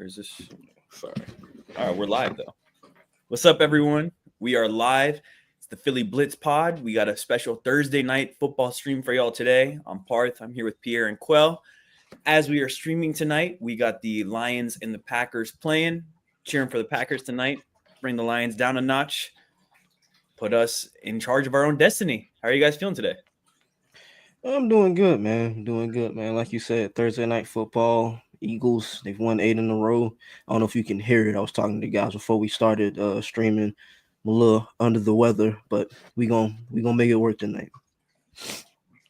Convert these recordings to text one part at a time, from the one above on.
Or is this? Sorry. All right, we're live though. What's up, everyone? We are live. It's the Philly Blitz Pod. We got a special Thursday night football stream for y'all today. I'm Parth. I'm here with Pierre and Quell. As we are streaming tonight, we got the Lions and the Packers playing. Cheering for the Packers tonight. Bring the Lions down a notch. Put us in charge of our own destiny. How are you guys feeling today? I'm doing good, man. Like you said, Thursday night football. Eagles, they've won 8 in a row. I don't know if you can hear it. I was talking to the guys before we started streaming. I'm a little under the weather, but we gonna make it work tonight.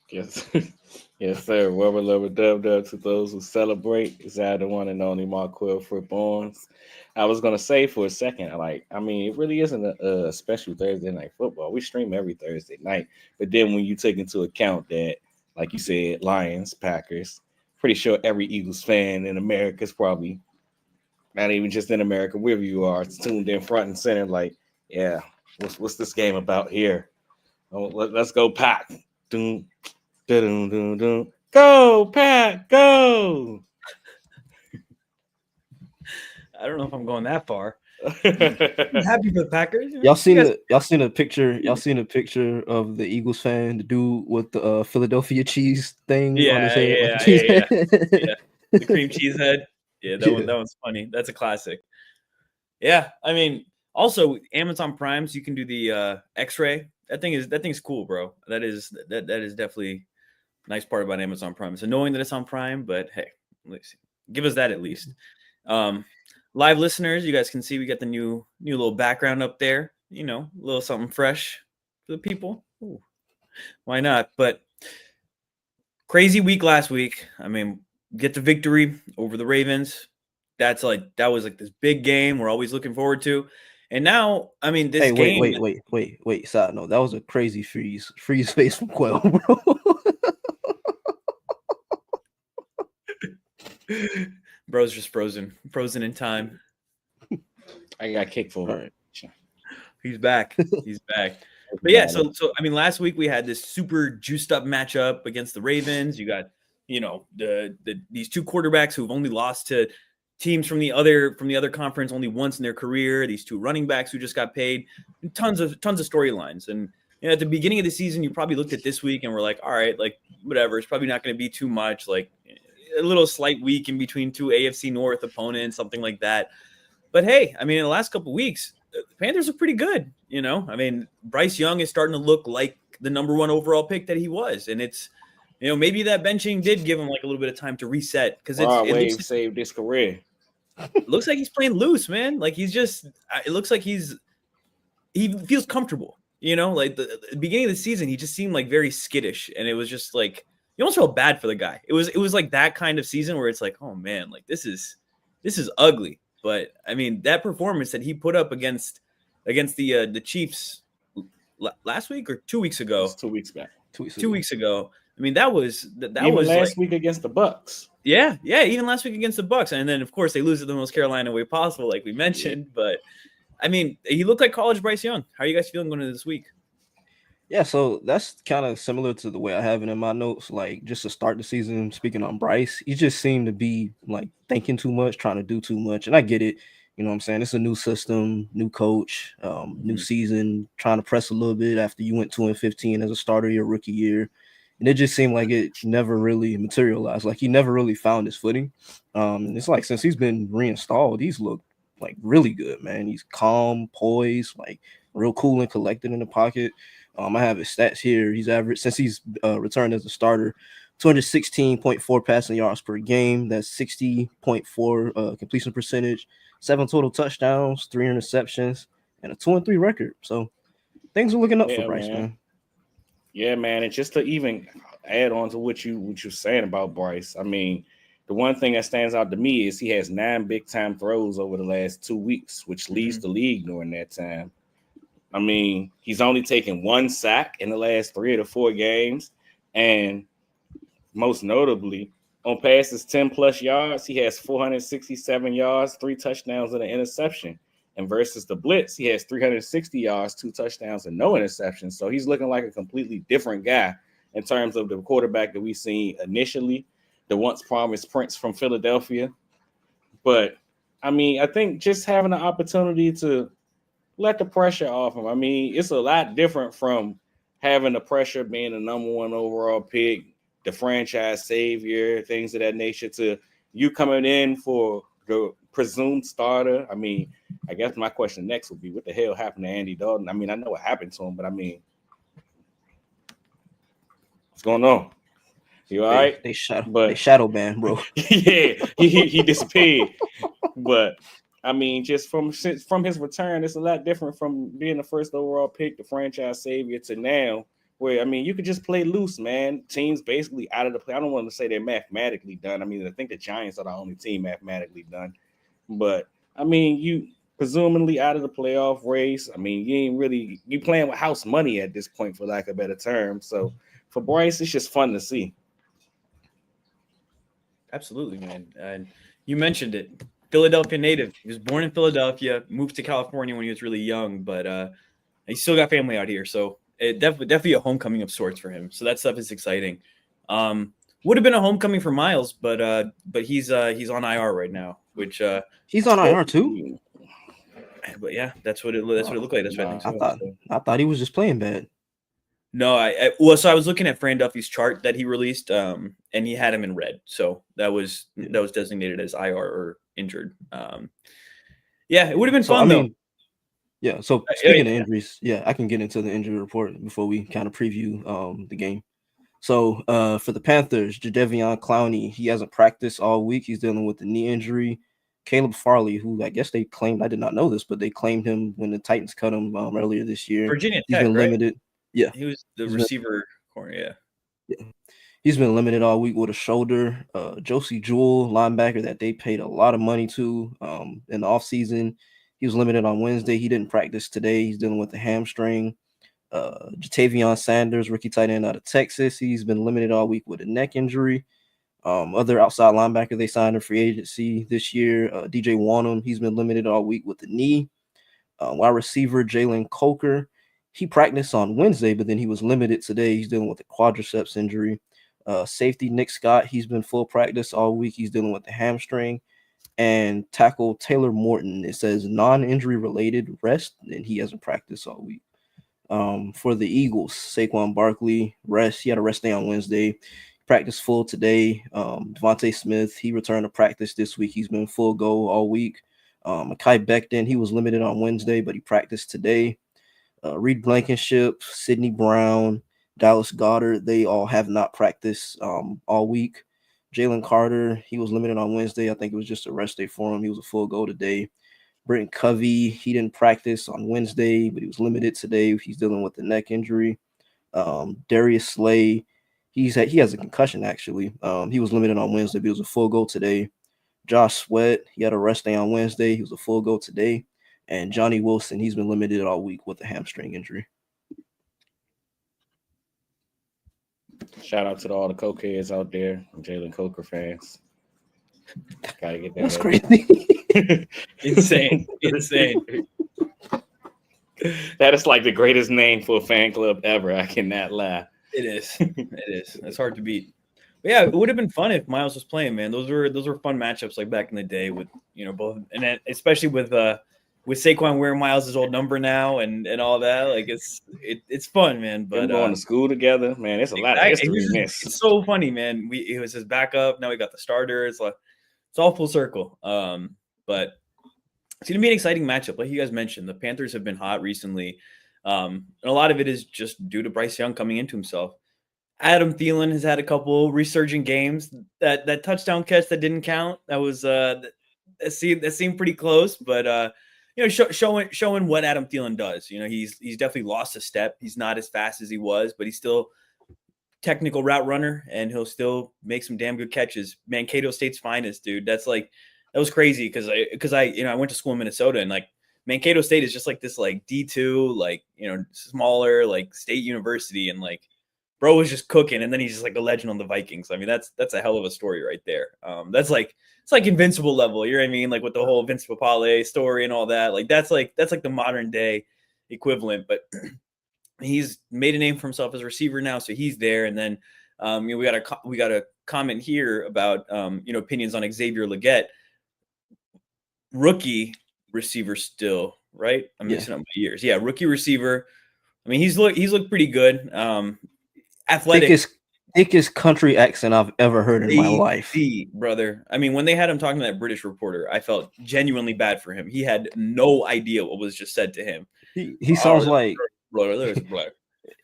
Yes, yes, sir. Rubber lover dub to those who celebrate. Is that the one and only Quell for Barnes? I was gonna say for a second, it really isn't a special Thursday night football. We stream every Thursday night, but then when you take into account that, like you said, Lions, Packers, pretty sure every Eagles fan in America is probably not even just in America, wherever you are, it's tuned in front and center. Like, yeah, what's this game about here? Oh, let's go Pack. Doom. Go, Pat, go! I don't know if I'm going that far. I'm happy for the Packers. Y'all seen a picture of the Eagles fan, the dude with the Philadelphia cheese thing on his head? Yeah. The cream cheese head. Yeah, that one's funny. That's a classic. Yeah, I mean, also Amazon Prime, so you can do the X-ray. That thing's cool, bro. That is definitely a nice part about Amazon Prime. It's annoying that it's on Prime, but hey, give us that at least. Live listeners, you guys can see we got the new little background up there. You know, a little something fresh for the people. Ooh, why not? But crazy week last week. I mean, get the victory over the Ravens. That was like this big game we're always looking forward to. And now, I mean, this game. Wait. Side note, that was a crazy freeze face from Quell, bro. Bro's just frozen in time. I got kicked for it. He's back. But yeah, so I mean, last week we had this super juiced up matchup against the Ravens. You got, these two quarterbacks who've only lost to teams from the other conference only once in their career. These two running backs who just got paid. And tons of storylines. And at the beginning of the season, you probably looked at this week and were like, all right, like whatever. It's probably not going to be too much. Like a little slight week in between two AFC North opponents, something like that. But hey, I mean, in the last couple of weeks, the Panthers are pretty good. I mean, Bryce Young is starting to look like the number one overall pick that he was, and it's, maybe that benching did give him like a little bit of time to reset because it saved his career. It looks like he's playing loose, man. Like it looks like he feels comfortable. Like the beginning of the season, he just seemed like very skittish, and it was just like you almost felt bad for the guy. It was like that kind of season where it's like, oh man, like this is ugly. But I mean, that performance that he put up against the Chiefs last week or 2 weeks ago. 2 weeks back. 2 weeks ago. I mean, that was last week against the Bucks. Yeah, even last week against the Bucks, and then of course they lose it the most Carolina way possible, like we mentioned. But I mean, he looked like college Bryce Young. How are you guys feeling going into this week? Yeah, so that's kind of similar to the way I have it in my notes. Like, just to start the season, speaking on Bryce, he just seemed to be like thinking too much, trying to do too much. And I get it. You know what I'm saying? It's a new system, new coach, new season, trying to press a little bit after you went 2-15 as a starter your rookie year. And it just seemed like it never really materialized. Like, he never really found his footing. And it's like since he's been reinstalled, he's looked like really good, man. He's calm, poised, like real cool and collected in the pocket. I have his stats here. He's averaged, since he's returned as a starter, 216.4 passing yards per game. That's 60.4 completion percentage, 7 total touchdowns, 3 interceptions, and a 2-3 record. So things are looking up for Bryce, man. Yeah, man. And just to even add on to what you're saying about Bryce, I mean, the one thing that stands out to me is he has 9 big-time throws over the last 2 weeks, which leads the league during that time. I mean, he's only taken 1 sack in the last 3 to 4 games. And most notably, on passes 10-plus yards, he has 467 yards, 3 touchdowns, and an interception. And versus the blitz, he has 360 yards, 2 touchdowns, and no interceptions. So he's looking like a completely different guy in terms of the quarterback that we seen initially, the once promised Prince from Philadelphia. But I mean, I think just having the opportunity to let the pressure off him. I mean, it's a lot different from having the pressure being the number one overall pick, the franchise savior, things of that nature, to you coming in for the presumed starter. I mean, I guess my question next would be, what the hell happened to Andy Dalton? I mean, I know what happened to him, but I mean, what's going on? You all right? They But shadow ban, bro. yeah, he disappeared. But I mean, just from his return, it's a lot different from being the first overall pick, the franchise savior, to now, where I mean, you could just play loose, man. Teams basically out of the play. I don't want to say they're mathematically done. I mean, I think the Giants are the only team mathematically done. But I mean, you presumably out of the playoff race. I mean, you playing with house money at this point, for lack of a better term. So for Bryce, it's just fun to see. Absolutely, man. And you mentioned it. Philadelphia native. He was born in Philadelphia, moved to California when he was really young, but he still got family out here. So it definitely a homecoming of sorts for him. So that stuff is exciting. Would have been a homecoming for Miles, but he's on IR right now, which He's on IR too. But yeah, that's what it looked like. That's what I think. I thought he was just playing bad. No, so I was looking at Fran Duffy's chart that he released, and he had him in red, so that was designated as IR or injured. Yeah, it would have been fun though. Yeah. So speaking of injuries, I can get into the injury report before we kind of preview the game. So for the Panthers, Jadeveon Clowney, he hasn't practiced all week. He's dealing with the knee injury. Caleb Farley, who I guess they claimed, I did not know this, but they claimed him when the Titans cut him earlier this year. Virginia He's Tech, been limited. Yeah, he was the receiver corner. Yeah, he's been limited all week with a shoulder. Josie Jewell, linebacker that they paid a lot of money to in the offseason, he was limited on Wednesday. He didn't practice today. He's dealing with the hamstring. Jatavion Sanders, rookie tight end out of Texas, he's been limited all week with a neck injury. Other outside linebacker they signed in free agency this year, DJ Wanham, he's been limited all week with the knee. Wide receiver Jalen Coker, he practiced on Wednesday, but then he was limited today. He's dealing with a quadriceps injury. Safety Nick Scott, he's been full practice all week. He's dealing with the hamstring. And tackle Taylor Morton, it says non-injury related rest, and he hasn't practiced all week. For the Eagles, Saquon Barkley, rest. He had a rest day on Wednesday. Practice full today. Devontae Smith, he returned to practice this week. He's been full go all week. Mekhi Becton, he was limited on Wednesday, but he practiced today. Reed Blankenship, Sidney Brown, Dallas Goedert, they all have not practiced all week. Jalen Carter, he was limited on Wednesday. I think it was just a rest day for him. He was a full go today. Britton Covey, he didn't practice on Wednesday, but he was limited today. He's dealing with the neck injury. Darius Slay, he has a concussion, actually. He was limited on Wednesday, but he was a full go today. Josh Sweat, he had a rest day on Wednesday. He was a full go today. And Johnny Wilson, he's been limited all week with a hamstring injury. Shout out to all the cokeheads out there, Jalen Coker fans. Gotta get that. That's crazy. Insane. That is like the greatest name for a fan club ever. I cannot lie. It is. It's hard to beat. But yeah, it would have been fun if Miles was playing, man. Those were fun matchups like back in the day with both, and then especially with Saquon wearing Miles' old number now and all that. Like it's fun, man. But going to school together, man, it's a lot of history missed. It's so funny, man. It was his backup. Now we got the starter. It's all full circle. But it's gonna be an exciting matchup. Like you guys mentioned, the Panthers have been hot recently. And a lot of it is just due to Bryce Young coming into himself. Adam Thielen has had a couple resurgent games. That touchdown catch that didn't count, that was that seemed pretty close, but showing what Adam Thielen does. He's definitely lost a step. He's not as fast as he was, but he's still technical route runner, and he'll still make some damn good catches. Mankato State's finest, dude. That was crazy because I went to school in Minnesota, and Mankato State is just this D2 smaller state university, and bro was just cooking, and then he's just a legend on the Vikings. I mean, that's a hell of a story right there. That's it's Invincible level. You know what I mean? With the whole Vince Papale story and all that. That's the modern day equivalent. But he's made a name for himself as a receiver now, so he's there. And then we got a comment here about opinions on Xavier Legette. rookie receiver still, right? I'm Yeah. mixing up my years. Yeah, rookie receiver. I mean, he's looked pretty good. Athletic. Thickest country accent I've ever heard in my life. Brother. I mean, when they had him talking to that British reporter, I felt genuinely bad for him. He had no idea what was just said to him. He sounds like brother.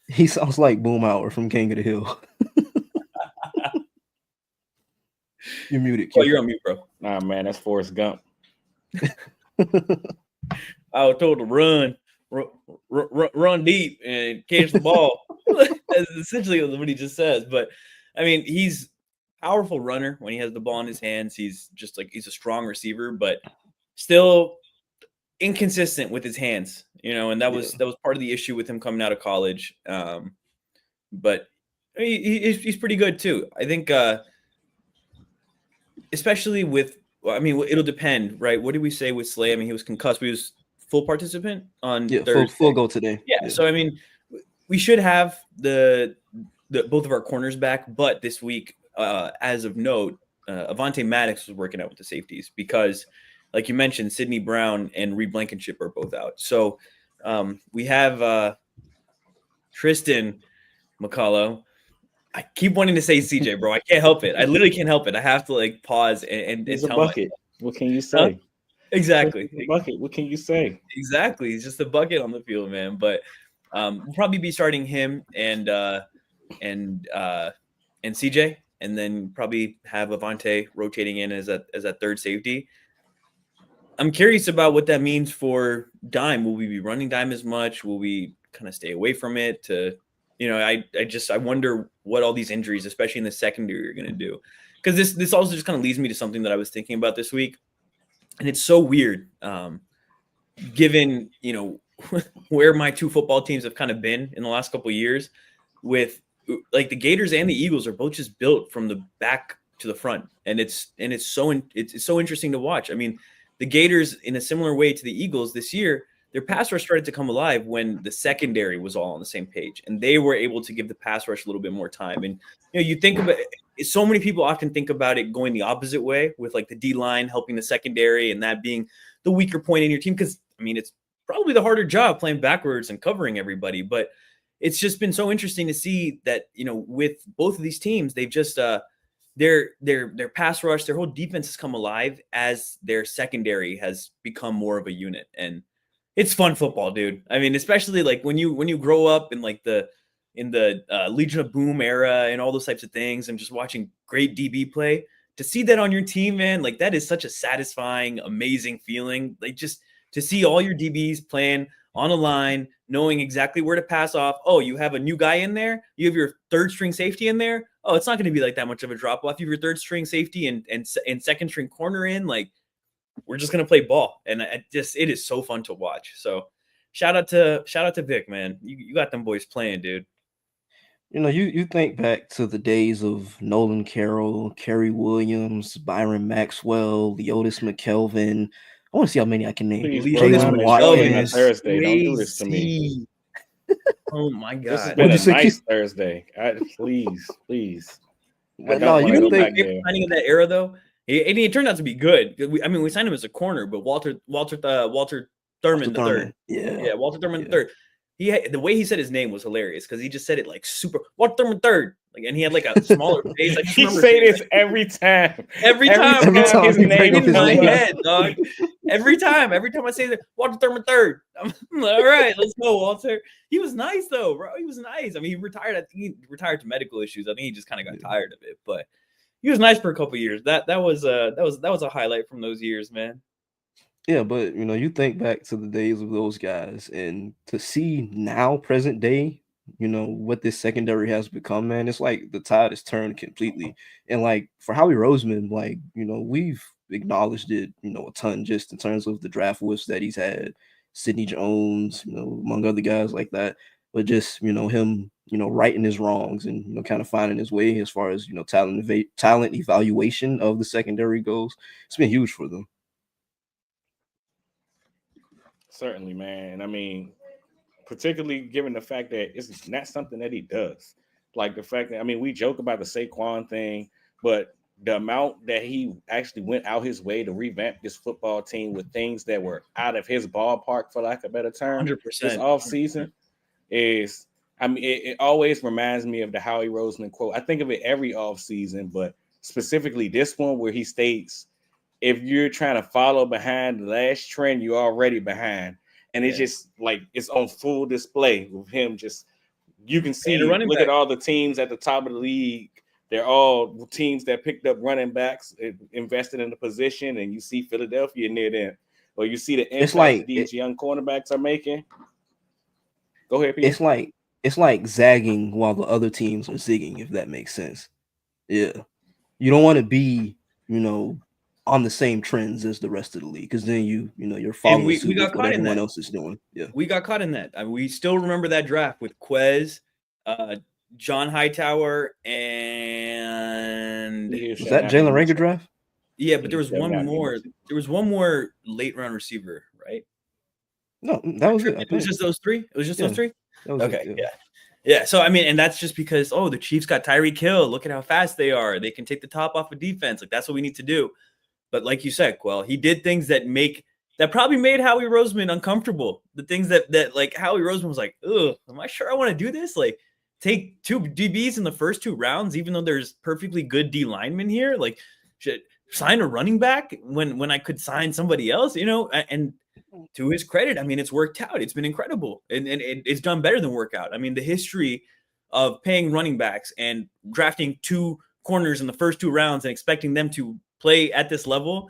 he sounds like Boom Hour from King of the Hill. You're muted. Oh, you're on mute, bro. Nah, man, that's Forrest Gump. I was told to run deep and catch the ball. That's essentially what he just says. But I mean, he's a powerful runner when he has the ball in his hands. He's just like he's a strong receiver, but still inconsistent with his hands, and that was part of the issue with him coming out of college. But he's pretty good too. I think, especially with. I mean, it'll depend, right? What did we say with Slay? I mean, he was concussed, but he was full participant on Thursday. Full go today. Yeah. So I mean, we should have the both of our corners back, but this week, as of note, Avonte Maddox was working out with the safeties because, like you mentioned, Sidney Brown and Reed Blankenship are both out. So we have Tristan McCullough. I keep wanting to say CJ, bro. I can't help it. I literally can't help it. I have to like pause and He's a tell bucket. What can you say? Exactly. Bucket. What can you say? Exactly. He's just a bucket on the field, man. But we'll probably be starting him and CJ, and then probably have Avonte rotating in as a third safety. I'm curious about what that means for dime. Will we be running dime as much? Will we kind of stay away from it? I wonder what all these injuries, especially in the secondary, are going to do. Because this also just kind of leads me to something that I was thinking about this week, and it's so weird, given where my two football teams have kind of been in the last couple of years. With like the Gators and the Eagles are both just built from the back to the front, and it's so interesting to watch. I mean, the Gators, in a similar way to the Eagles this year, their pass rush started to come alive when the secondary was all on the same page, and they were able to give the pass rush a little bit more time. And you think about it, so many people often think about it going the opposite way, with like the D line helping the secondary and that being the weaker point in your team. Because I mean, it's probably the harder job playing backwards and covering everybody. But it's just been so interesting to see that with both of these teams, they've just their pass rush, their whole defense has come alive as their secondary has become more of a unit. And it's fun football, dude. I mean, especially like when you grow up in like the Legion of Boom era and all those types of things, and just watching great DB play, to see that on your team, man, like that is such a satisfying, amazing feeling. Like just to see all your DBs playing on a line, knowing exactly where to pass off. Oh, you have a new guy in there. You have your third string safety in there. Oh, it's not going to be like that much of a drop off. You have your third string safety and second string corner in. Like, we're just going to play ball. And it is so fun to watch. So shout out to Vic, man. You got them boys playing, dude. You think back to the days of Nolan Carroll, Kerry Williams, Byron Maxwell, Leotis McKelvin. I want to see how many I can name. Jalen Watkins. Thursday. Don't do this to me. Oh my God! This has been a nice Thursday. Please. But no, you didn't think signing in that era though. It turned out to be good. We signed him as a corner, but Walter Thurman the third. Yeah, Walter Thurman the third. The way he said his name was hilarious because he just said it like super Walter Thurman third. And he had like a smaller face. He say this every time. Every time his name in my head, dog. Every time I say that, Walter Thurman third. I'm like, all right, let's go, Walter. He was nice though, bro. He was nice. I mean, he retired. I think he retired to medical issues. I think he just kind of got tired of it, but he was nice for a couple of years. That was a highlight from those years, man. Yeah, but you think back to the days of those guys, and to see now, present day, what this secondary has become, man, it's like the tide has turned completely. And like for Howie Roseman, like, we've acknowledged it, a ton, just in terms of the draft whiffs that he's had, Sidney Jones, among other guys like that. But just, him, righting his wrongs and, kind of finding his way as far as, talent evaluation of the secondary goes. It's been huge for them. Certainly, man. I mean, particularly given the fact that it's not something that he does. Like the fact that, we joke about the Saquon thing, but the amount that he actually went out his way to revamp this football team with things that were out of his ballpark, for lack of a better term, 100%. this offseason is, I mean, it always reminds me of the Howie Roseman quote. I think of it every offseason, but specifically this one where he states, if you're trying to follow behind the last trend, you're already behind. And it's just like it's on full display with him. Just you can see, look at all the teams at the top of the league. They're all teams that picked up running backs, invested in the position, and you see Philadelphia near them, or you see the impact these young cornerbacks are making. Go ahead, Pierre. It's like zagging while the other teams are zigging, if that makes sense. Yeah, you don't want to be, on the same trends as the rest of the league, because then you're following suit with what everyone else is doing. Yeah, we got caught in that. I mean, we still remember that draft with Quez, John Hightower, and was that Jalen Reagor draft? Yeah, but there was one more. There was one more late round receiver, right? No, that was it. It was just those three. It was just those three. Okay, yeah. Yeah, so I mean, and that's just because the Chiefs got Tyreek Hill. Look at how fast they are. They can take the top off of defense. Like that's what we need to do. But like you said, Quell, he did things that probably made Howie Roseman uncomfortable. The things that like Howie Roseman was like, ugh, am I sure I want to do this? Like take 2 DBs in the first 2 rounds, even though there's perfectly good D linemen here. Like should sign a running back when I could sign somebody else, and to his credit, I mean, it's worked out. It's been incredible. And it's done better than work out. I mean, the history of paying running backs and drafting 2 corners in the first 2 rounds and expecting them to play at this level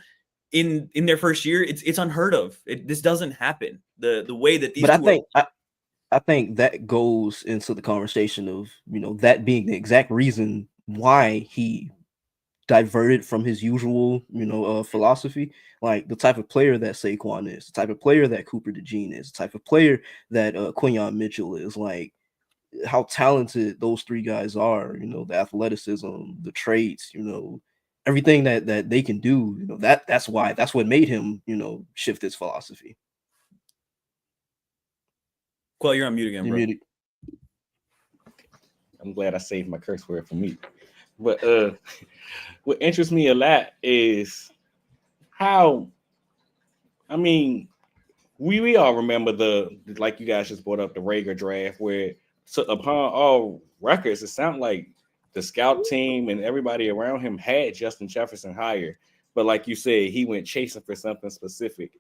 in their first year, it's unheard of. This doesn't happen. The way that these I think that goes into the conversation of, that being the exact reason why he diverted from his usual, philosophy. Like the type of player that Saquon is, the type of player that Cooper DeJean is, the type of player that Quinyon Mitchell is, like how talented those 3 guys are, the athleticism, the traits, everything that they can do, that's what made him, shift his philosophy. Quell, you're on mute again, bro. I'm glad I saved my curse word for me. But what interests me a lot is how, I mean, we all remember like you guys just brought up the Reagor draft, where upon all records, it sounded like the scout team and everybody around him had Justin Jefferson higher. But like you said, he went chasing for something specific.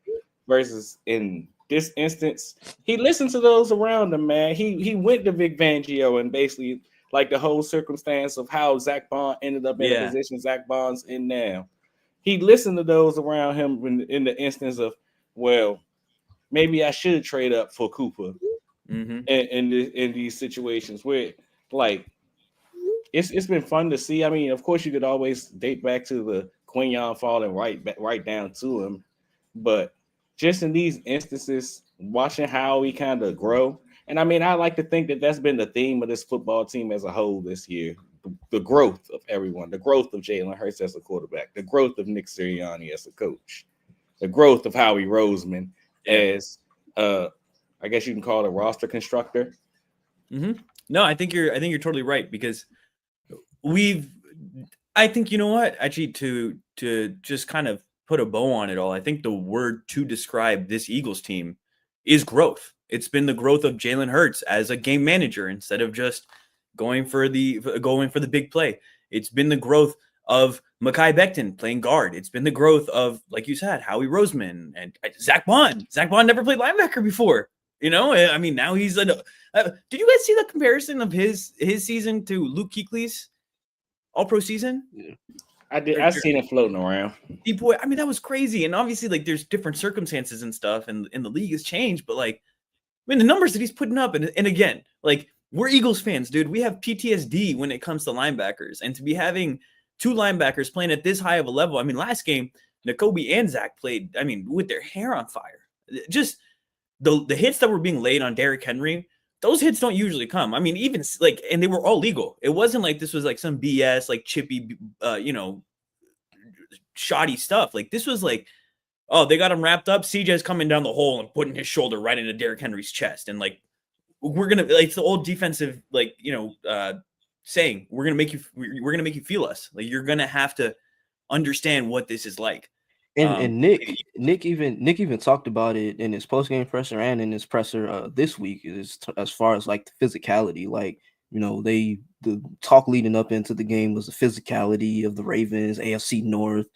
Versus in this instance, he listened to those around him, man. He went to Vic Fangio and basically like the whole circumstance of how Zach Bond ended up in the position Zach Bond's in now. He listened to those around him in the instance of, well, maybe I should trade up for Cooper in these situations where, like, it's been fun to see. I mean, of course, you could always date back to the Quinyon falling right down to him, but just in these instances, watching how he kind of grow. And I mean, I like to think that that's been the theme of this football team as a whole this year. The growth of everyone, the growth of Jalen Hurts as a quarterback, the growth of Nick Sirianni as a coach, the growth of Howie Roseman as, I guess you can call it a roster constructor. No, I think you're totally right, because I think, you know what, actually to just kind of put a bow on it all, I think the word to describe this Eagles team is growth. It's been the growth of Jalen Hurts as a game manager instead of just going for the big play. It's been the growth of Mekhi Becton playing guard. It's been the growth of, like you said, Howie Roseman and Zach Bond. Zach Bond never played linebacker before. I mean, now he's did you guys see the comparison of his season to Luke Kuechly's All-Pro season? Yeah. I did. I've seen it floating around. Boy, I mean, that was crazy. And obviously, like, there's different circumstances and stuff, and the league has changed. But like, I mean, the numbers that he's putting up, and again, like, we're Eagles fans, dude. We have PTSD when it comes to linebackers, and to be having 2 linebackers playing at this high of a level. I mean, last game, Nakobe and Zach played, I mean, with their hair on fire. Just the hits that were being laid on Derrick Henry, those hits don't usually come. I mean, even like, and they were all legal. It wasn't like this was like some BS, like chippy, shoddy stuff. Like, this was like, oh, they got him wrapped up. CJ's coming down the hole and putting his shoulder right into Derrick Henry's chest. And like, we're going to, like, it's the old defensive, like, saying, we're gonna make you feel us. Like, you're gonna have to understand what this is like. And Nick even talked about it in his post game presser and in his presser this week, as far as like the physicality. Like, you know, the talk leading up into the game was the physicality of the Ravens, AFC North,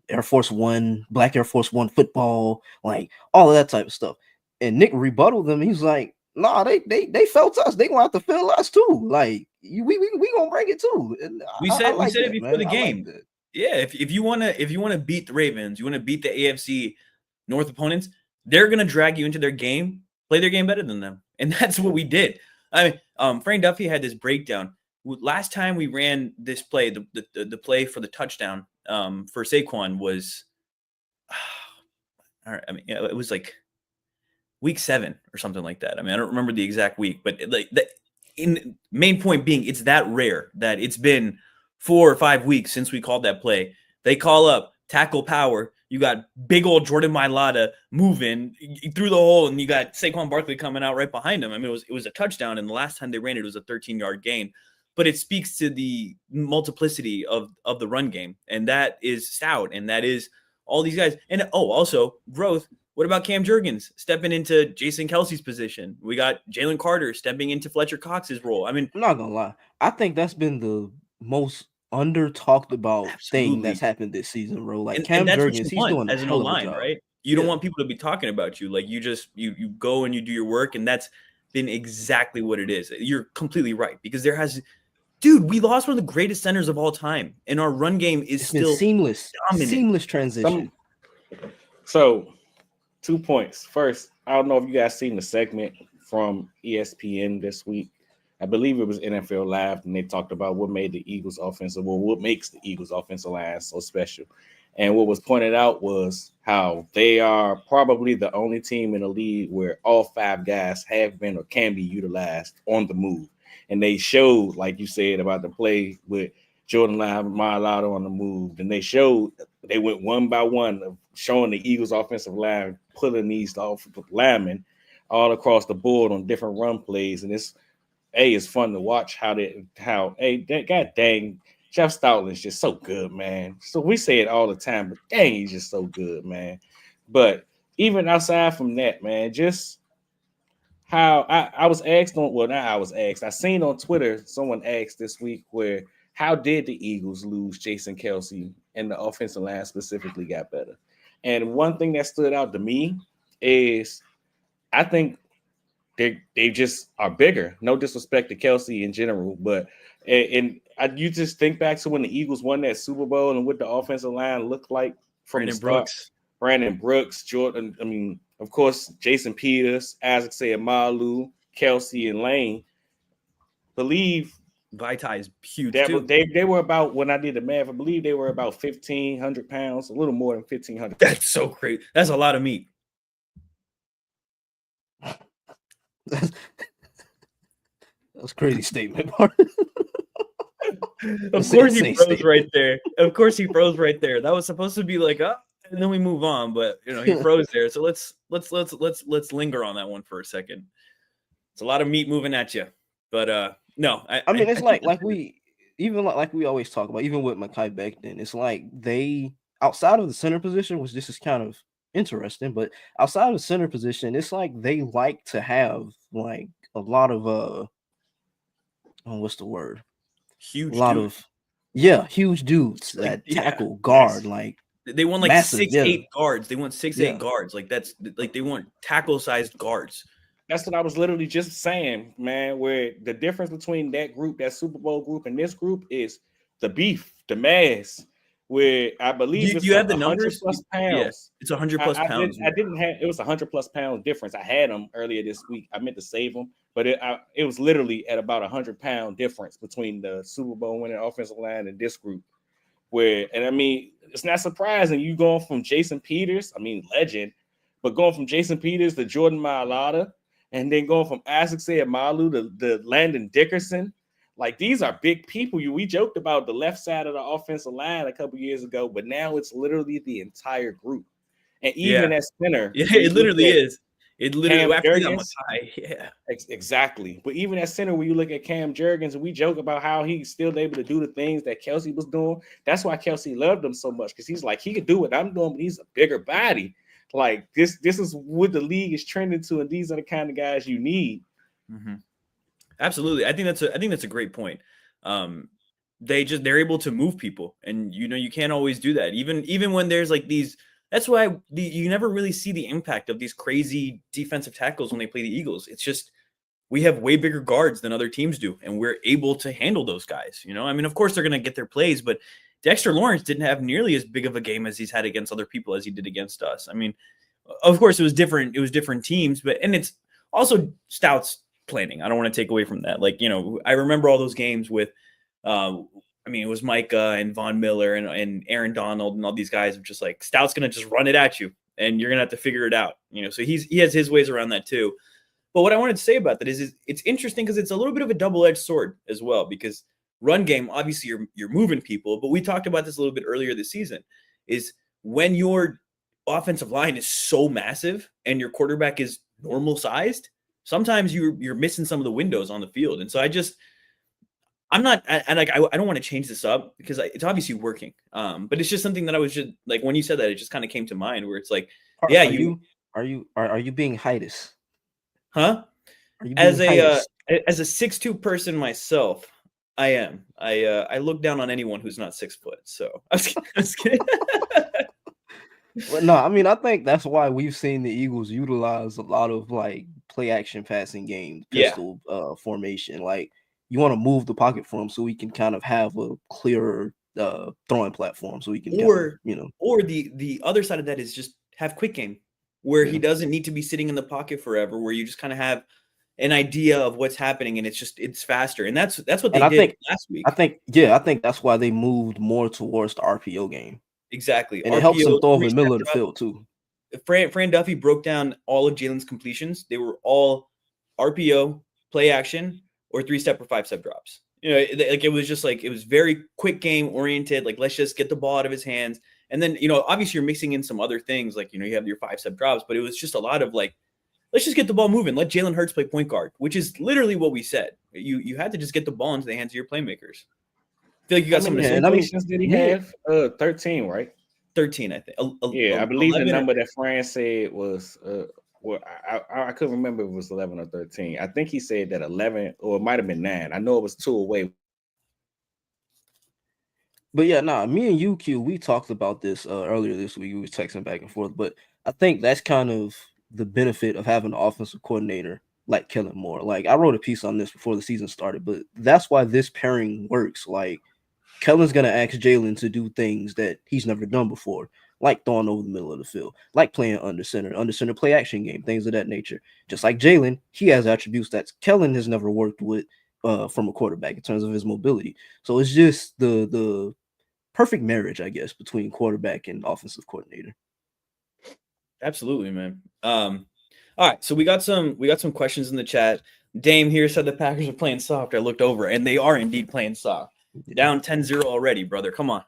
Air Force One, Black Air Force One football, like all of that type of stuff. And Nick rebutted them. He's like, "Nah, they felt us. They gonna have to feel us too. Like, we gonna bring it too." And we said it before the game. Yeah, if you wanna beat the Ravens, you wanna beat the AFC North opponents, they're gonna drag you into their game, play their game better than them, and that's what we did. I mean, Frank Duffy had this breakdown. Last time we ran this play, the play for the touchdown for Saquon was, I mean, it was like week 7 or something like that. I mean, I don't remember the exact week, but in main point being, it's that rare that it's been 4 or 5 weeks since we called that play. They call up tackle power. You got big old Jordan Mailata moving through the hole, and you got Saquon Barkley coming out right behind him. I mean, it was a touchdown, and the last time they ran it, it was a 13-yard gain. But it speaks to the multiplicity of the run game, and that is stout, and that is all these guys. And also growth. What about Cam Jurgens stepping into Jason Kelsey's position? We got Jalen Carter stepping into Fletcher Cox's role. I mean, I'm not gonna lie. I think that's been the most under talked about thing that's happened this season, bro. Like, Cam Jurgens, he's doing as an O-line, right? You don't want people to be talking about you. Like, you go and you do your work, and that's been exactly what it is. You're completely right, because we lost one of the greatest centers of all time, and our run game is still seamless transition. So 2 points. First, I don't know if you guys seen the segment from ESPN this week. I believe it was NFL Live, and they talked about what makes the Eagles offensive line so special. And what was pointed out was how they are probably the only team in the league where all 5 guys have been or can be utilized on the move. And they showed, like you said, about the play with Jordan Mailata on the move. And they went one by one of showing the Eagles offensive line, pulling these offensive linemen all across the board on different run plays. And it's fun to watch how that god dang Jeff Stoutland's just so good, man. So we say it all the time, but dang, he's just so good, man. But even outside from that, man, just how I was asked I seen on Twitter, someone asked this week how did the Eagles lose Jason Kelsey and the offensive line specifically got better? And one thing that stood out to me is I think they just are bigger. No disrespect to Kelsey in general, but you just think back to when the Eagles won that Super Bowl and what the offensive line looked like from Brandon Brooks, Jordan. I mean, of course, Jason Peters, Isaac Seumalo, Kelsey, and Lane. Believe Vitae is huge too. They were about, when I did the math, I believe they were about 1,500 pounds, a little more than 1,500. That's so crazy. That's a lot of meat. That's a crazy statement, Parth. Of course he froze right there. That was supposed to be like, and then we move on, but he froze there. So let's linger on that one for a second. It's a lot of meat moving at you, but no. I mean, it's like we always talk about, even with Mekhi Becton, it's like they, outside of the center position, which this is kind of interesting, but outside of the center position, it's like they like to have like a lot of what's the word? Huge dudes that tackle, guard, like they want like massive, 6'8" guards. They want 6'8" guards. Like that's like they want tackle-sized guards. That's what I was literally just saying, man, where the difference between that group, that Super Bowl group, and this group is the beef, the mass, where I believe you have the numbers plus pounds. Yeah, it's 100 plus pounds. I didn't have it was 100 plus pound difference. I had them earlier this week. I meant to save them, but it was literally at about 100-pound difference between the Super Bowl winning offensive line and this group. And I mean, it's not surprising you going from Jason Peters, legend, but going from Jason Peters to Jordan Mailata, and then going from Isaac Seumalo to Landon Dickerson. Like, these are big people. We joked about the left side of the offensive line a couple years ago, but now it's literally the entire group. And even at center. Yeah, it literally is. It literally, Cam after that, I'm like, Jurgens, yeah. exactly. But even at center, when you look at Cam Jurgens, and we joke about how he's still able to do the things that Kelsey was doing, that's why Kelsey loved him so much, because he's like, he could do what I'm doing, but he's a bigger body. Like this is what the league is trending to, and these are the kind of guys you need. Mm-hmm. Absolutely. I think that's a great point. They're able to move people, and you can't always do that. Even when there's like these, that's why you never really see the impact of these crazy defensive tackles when they play the Eagles. It's just we have way bigger guards than other teams do, and we're able to handle those guys. I mean, of course they're going to get their plays, but Dexter Lawrence didn't have nearly as big of a game as he's had against other people as he did against us. I mean, of course it was different. It was different teams, and it's also Stout's planning. I don't want to take away from that. Like, I remember all those games with, I mean, it was Micah and Von Miller and Aaron Donald and all these guys, just like, Stout's going to just run it at you and you're going to have to figure it out. So he has his ways around that too. But what I wanted to say about that is it's interesting because it's a little bit of a double-edged sword as well, because run game, obviously you're moving people, but we talked about this a little bit earlier this season, is when your offensive line is so massive and your quarterback is normal sized, sometimes you're missing some of the windows on the field. And so I don't want to change this up because it's obviously working. But it's just something that I was just like, when you said that, it just kind of came to mind where it's like, Parth, yeah, are you being heightus? Huh? Are you being as heightus? A 6'2" person myself, I am. I look down on anyone who's not 6 foot. So I was kidding. Well, no, I mean, I think that's why we've seen the Eagles utilize a lot of like play action passing game, pistol formation. Like, you want to move the pocket for him so we can kind of have a clearer throwing platform, so we can or the other side of that is just have quick game where he doesn't need to be sitting in the pocket forever, where you just kind of have an idea of what's happening and it's faster. And that's what they did last week. I think that's why they moved more towards the RPO game. Exactly. And it helps them throw over the middle of the field too. Fran Duffy broke down all of Jalen's completions. They were all RPO, play action, or 3-step or 5-step drops. It was just like, it was very quick game oriented. Like, let's just get the ball out of his hands. And then, obviously you're mixing in some other things. Like, you have your 5-step drops, but it was just a lot of like, let's just get the ball moving. Let Jalen Hurts play point guard, which is literally what we said. You had to just get the ball into the hands of your playmakers. I feel like you got some completions. Did he have 13, right? 13, I think. I believe the number that Fran said was I couldn't remember if it was 11 or 13. I think he said that 11, or it might have been 9. I know it was 2 away. But yeah, me and you, Q, we talked about this earlier this week. We were texting back and forth, but I think that's kind of the benefit of having an offensive coordinator like Kellen Moore. Like, I wrote a piece on this before the season started, but that's why this pairing works. Like, Kellen's going to ask Jalen to do things that he's never done before, like throwing over the middle of the field, like playing under center play action game, things of that nature. Just like Jalen, he has attributes that Kellen has never worked with from a quarterback in terms of his mobility. So it's just the perfect marriage, I guess, between quarterback and offensive coordinator. Absolutely, man. All right, so we got some questions in the chat. Dame here said the Packers are playing soft. I looked over, and they are indeed playing soft. Down 10-0 already, brother. Come on.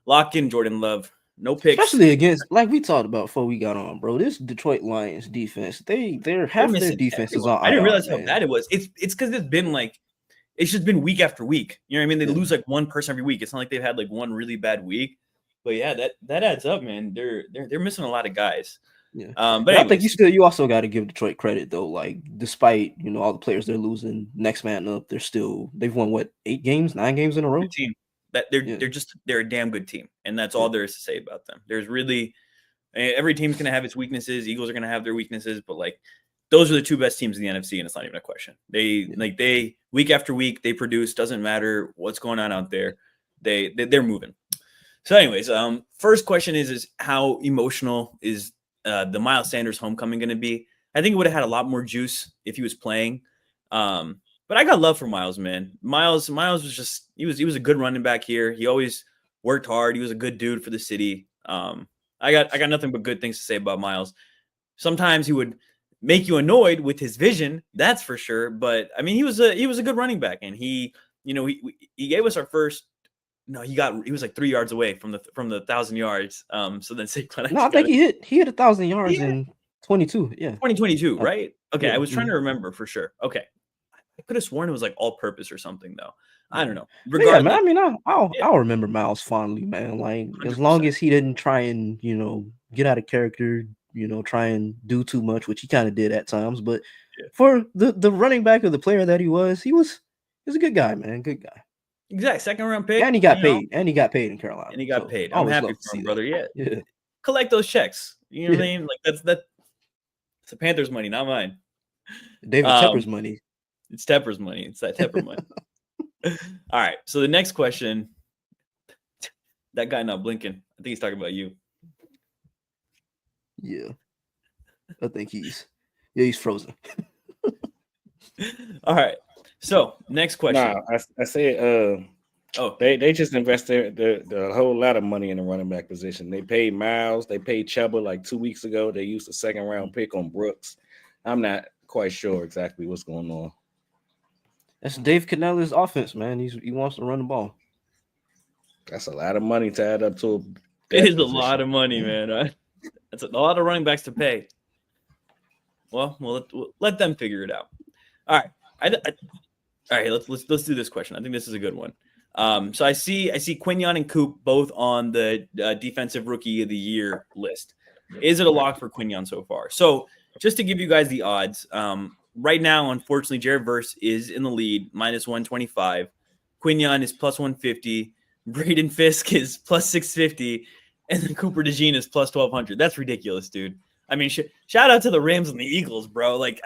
Lock in, Jordan Love. No picks. Especially against, like we talked about before we got on, bro. This Detroit Lions defense, they're half their defense is on. I didn't realize how bad it was. It's because it's been like, it's just been week after week. You know what I mean? They lose like one person every week. It's not like they've had like one really bad week. But yeah, that adds up, man. They're missing a lot of guys. Yeah. But I think you also got to give Detroit credit though. Like, despite all the players they're losing, next man up, they've won 9 games in a row. Team. That they're a damn good team, and that's all there is to say about them. There's really, every team's gonna have its weaknesses. Eagles are gonna have their weaknesses, but like, those are the 2 best teams in the NFC, and it's not even a question. They week after week they produce. Doesn't matter what's going on out there. They're moving. So, anyways, first question is how emotional is the Miles Sanders homecoming going to be? I think it would have had a lot more juice if he was playing. But I got love for Miles, man. Miles was just, he was a good running back here. He always worked hard. He was a good dude for the city. I got nothing but good things to say about Miles. Sometimes he would make you annoyed with his vision, that's for sure. But I mean, he was a good running back, and he gave us our first. No, he was like 3 yards away from the 1,000 yards. So then Saquon. No, I think he hit 1,000 yards in 22, yeah. 2022, right? Okay, yeah. I was trying to remember for sure. Okay. I could have sworn it was like all-purpose or something, though. I don't know. But yeah, man. Regardless, I mean, I'll remember Miles fondly, man. Like as 100%. long as he didn't try and get out of character, try and do too much, which he kind of did at times. But for the running back of the player that he was a good guy, man. Good guy. Exactly. Second round pick. And he got paid. And he got paid in Carolina. And he got paid. I I'm always happy love to for him, see brother. that. Yeah. Collect those checks. You know what I mean? Like that's it's the Panthers' money, not mine. David Tepper's money. It's Tepper's money. It's that Tepper money. All right. So the next question. That guy not blinking. I think he's talking about you. Yeah. I think he's frozen. All right. So next question. Nah, I said they just invested the whole lot of money in the running back position. They paid Miles, they paid Chuba like 2 weeks ago. They used a second round pick on Brooks. I'm not quite sure exactly what's going on. That's Dave Cannella's offense, man. He wants to run the ball. That's a lot of money to add up to. It is a lot of money, man. Right? That's a lot of running backs to pay. Well, we'll let them figure it out. All right. All right. Let's do this question. I think this is a good one. So I see Quinyon and Coop both on the defensive rookie of the year list. Is it a lock for Quinyon so far? So just to give you guys the odds, right now, unfortunately, Jared Verse is in the lead, minus 125. Quinyon is plus 150. Braden Fisk is plus 650. And then Cooper DeJean is plus 1,200. That's ridiculous, dude. I mean, shout out to the Rams and the Eagles, bro. Like,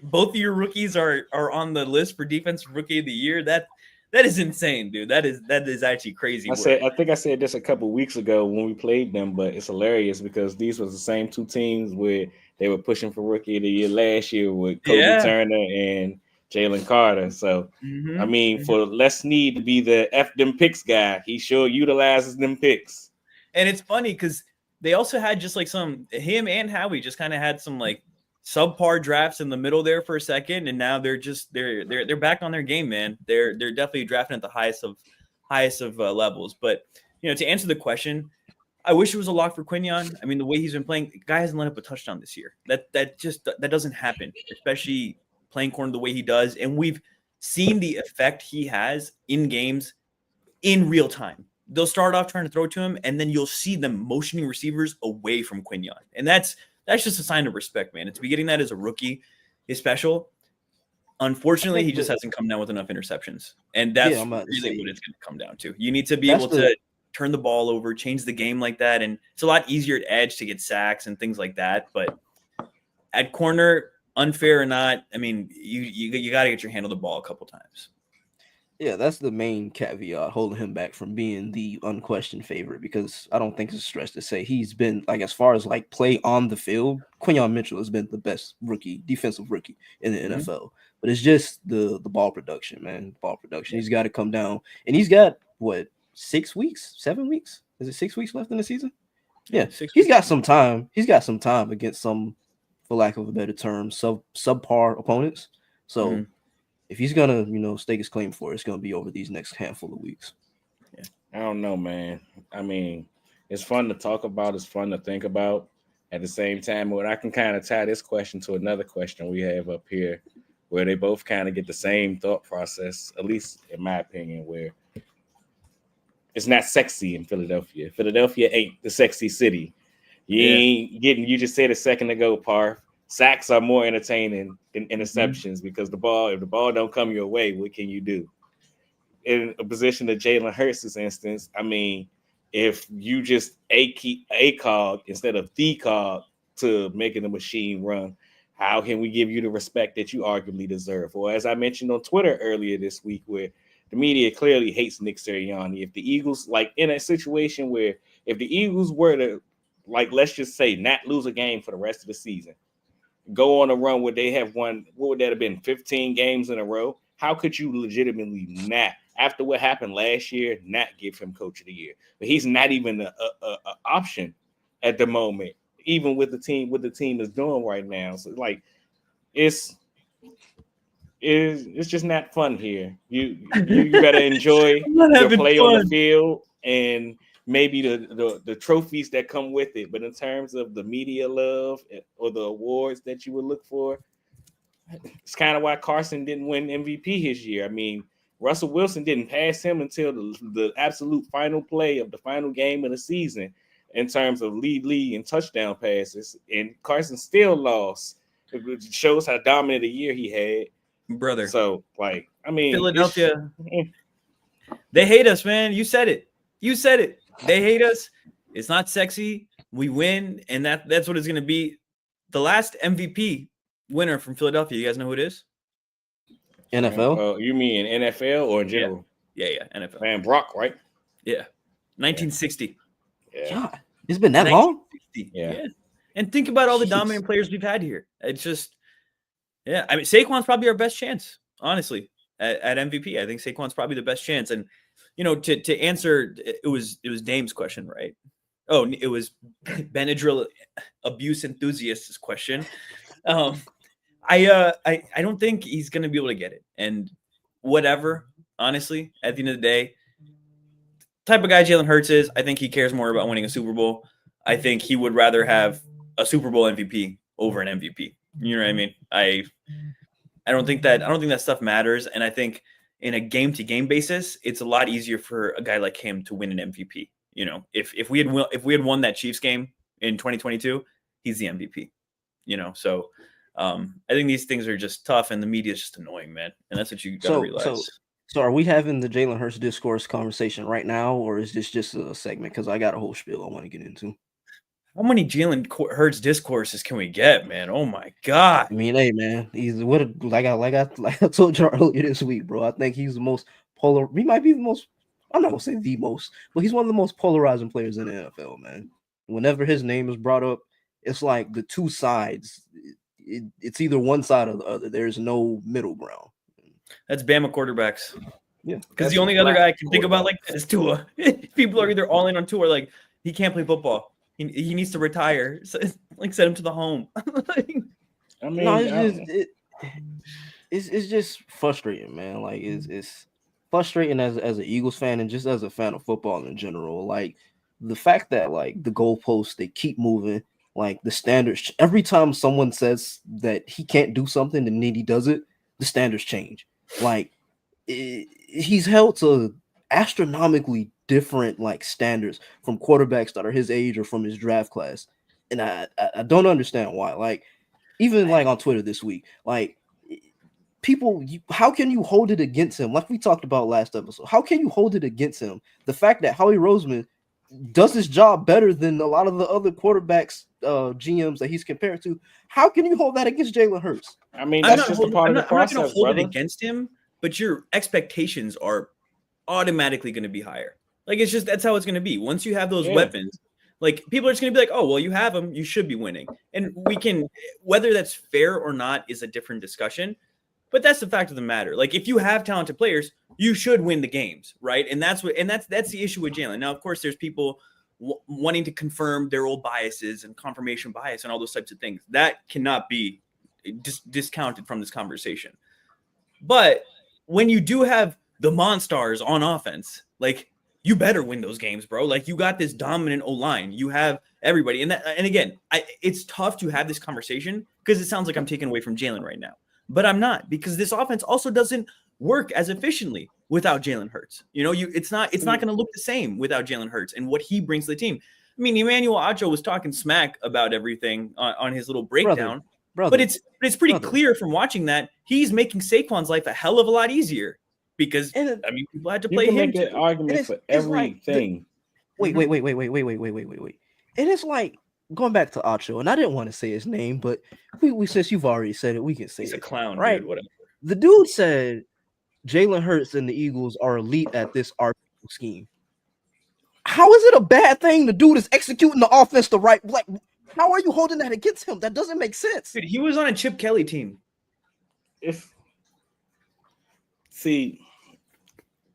both of your rookies are on the list for defensive rookie of the year. That is insane, dude. That is actually crazy. I think I said this a couple weeks ago when we played them, but it's hilarious because these was the same two teams where they were pushing for rookie of the year last year with Kobe Turner and Jalen Carter. So, I mean, for less need to be the F them picks guy, he sure utilizes them picks. And it's funny because they also had just like him and Howie just kind of had some like subpar drafts in the middle there for a second, and now they're back on their game, man. They're definitely drafting at the highest of levels. But to answer the question, I wish it was a lock for Quinyon. I mean, the way he's been playing, the guy hasn't let up a touchdown this year. That doesn't happen, especially playing corner the way he does. And we've seen the effect he has in games in real time. They'll start off trying to throw to him, and then you'll see them motioning receivers away from Quinyon. And that's just a sign of respect, man. And to be getting that as a rookie is special. Unfortunately, he just hasn't come down with enough interceptions. And that's really what it's going to come down to. You need to be able to turn the ball over, change the game like that. And it's a lot easier at edge to get sacks and things like that. But at corner, unfair or not, I mean, you got to get your hand on the ball a couple times. Yeah, that's the main caveat holding him back from being the unquestioned favorite, because I don't think it's a stretch to say he's been, like, as far as like play on the field, Quinyon Mitchell has been the best defensive rookie in the NFL. But it's just the ball production, man. Ball production. He's got to come down. And he's got 7 weeks? Is it 6 weeks left in the season? Yeah. He's got some time. He's got some time against some, for lack of a better term, subpar opponents. So if he's gonna, stake his claim for it, it's gonna be over these next handful of weeks. Yeah. I don't know, man. I mean, it's fun to talk about, it's fun to think about. At the same time, but I can kind of tie this question to another question we have up here, where they both kind of get the same thought process, at least in my opinion, where it's not sexy in Philadelphia. Philadelphia ain't the sexy city. You just said a second ago, Parth, sacks are more entertaining than interceptions because if the ball don't come your way, what can you do? In a position of Jalen Hurts' instance, I mean, if you just a cog instead of the cog to making the machine run, how can we give you the respect that you arguably deserve? Or as I mentioned on Twitter earlier this week, where the media clearly hates Nick Sirianni. If the Eagles, like in a situation where if the Eagles were to, like, let's just say not lose a game for the rest of the season, go on a run where they have won, what would that have been, 15 games in a row? How could you legitimately not, after what happened last year, not give him coach of the year? But he's not even an option at the moment, even with the team is doing right now. So like, it's just not fun here. You better enjoy your play on the field and maybe the trophies that come with it, but in terms of the media love or the awards that you would look for, it's kind of why Carson didn't win MVP his year. I mean, Russell Wilson didn't pass him until the absolute final play of the final game of the season in terms of lead and touchdown passes, and Carson still lost. It shows how dominant a year he had. Brother. So, like, I mean, Philadelphia, they hate us, man. You said it. They hate us. It's not sexy. We win, and that's what it's going to be. The last MVP winner from Philadelphia, you guys know who it is? NFL? You mean NFL or in general? Yeah, NFL. Man, Brock, right? Yeah. 1960. Yeah. God, it's been that long? Yeah. And think about all the dominant players we've had here. It's just, yeah. I mean, Saquon's probably our best chance, honestly, at MVP. I think Saquon's probably the best chance. And, you know, to answer, it was Dame's question, right? Oh, it was Benadryl abuse enthusiast's question. I don't think he's going to be able to get it. And whatever, honestly, at the end of the day, type of guy Jalen Hurts is, I think he cares more about winning a Super Bowl. I think he would rather have a Super Bowl MVP over an MVP. You know what I mean? I don't think that stuff matters. And I think in a game-to-game basis, it's a lot easier for a guy like him to win an MVP. You know, if we had won that Chiefs game in 2022, he's the MVP. You know, so I think these things are just tough, and the media is just annoying, man. And that's what you got to realize. So are we having the Jalen Hurts discourse conversation right now, or is this just a segment? Because I got a whole spiel I want to get into. How many Jalen Hurts discourses can we get, man? Oh my God! I mean, hey, man, he's like I told you earlier this week, bro. I think he's the most polar. He might be the most. I'm not gonna say the most, but he's one of the most polarizing players in the NFL, man. Whenever his name is brought up, it's like the two sides. It's either one side or the other. There's no middle ground. That's Bama quarterbacks. Yeah, because the only other guy I can think about like that is Tua. People are either all in on Tua, like he can't play football. He needs to retire. So, like send him to the home. I mean, no, it's just frustrating, man. Like it's frustrating as an Eagles fan and just as a fan of football in general. Like the fact that like the goalposts they keep moving, like the standards. Every time someone says that he can't do something and then he does it, the standards change. Like he's held to astronomically different like standards from quarterbacks that are his age or from his draft class, and I don't understand why. Like even like on Twitter this week, like people, how can you hold it against him? Like we talked about last episode, how can you hold it against him? The fact that Howie Roseman does his job better than a lot of the other quarterbacks, GMs that he's compared to. How can you hold that against Jalen Hurts? I mean, that's just a part of the process, I'm not going to hold it against him, but your expectations are automatically going to be higher. Like it's just that's how it's going to be. Once you have those weapons, like people are just going to be like, "Oh, well, you have them, you should be winning." And we can, whether that's fair or not, is a different discussion. But that's the fact of the matter. Like if you have talented players, you should win the games, right? And that's the issue with Jalen. Now, of course, there's people wanting to confirm their old biases and confirmation bias and all those types of things. That cannot be discounted from this conversation. But when you do have the Monstars on offense, like you better win those games, bro. Like you got this dominant O-line. You have everybody. And again, it's tough to have this conversation because it sounds like I'm taking away from Jalen right now. But I'm not, because this offense also doesn't work as efficiently without Jalen Hurts. You know, it's not going to look the same without Jalen Hurts and what he brings to the team. I mean, Emmanuel Acho was talking smack about everything on his little breakdown, brother, but it's pretty clear from watching that he's making Saquon's life a hell of a lot easier because people had to play him. You can make that argument for everything. Wait. And it's like going back to Acho, and I didn't want to say his name, but we since you've already said it, we can say he's it. A clown, right? Dude, whatever. The dude said Jalen Hurts and the Eagles are elite at this RPO scheme. How is it a bad thing? The dude is executing the offense the right. Like, how are you holding that against him? That doesn't make sense. Dude, he was on a Chip Kelly team. See,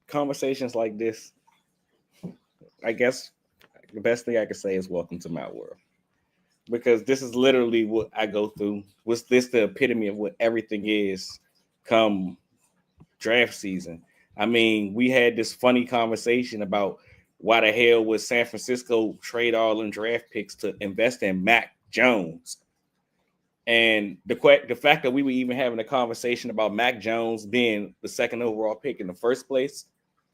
conversations like this, I guess the best thing I could say is welcome to my world. Because this is literally what I go through. Was this the epitome of what everything is come draft season? I mean, we had this funny conversation about why the hell would San Francisco trade all in draft picks to invest in Mac Jones? And the fact that we were even having a conversation about Mac Jones being the second overall pick in the first place,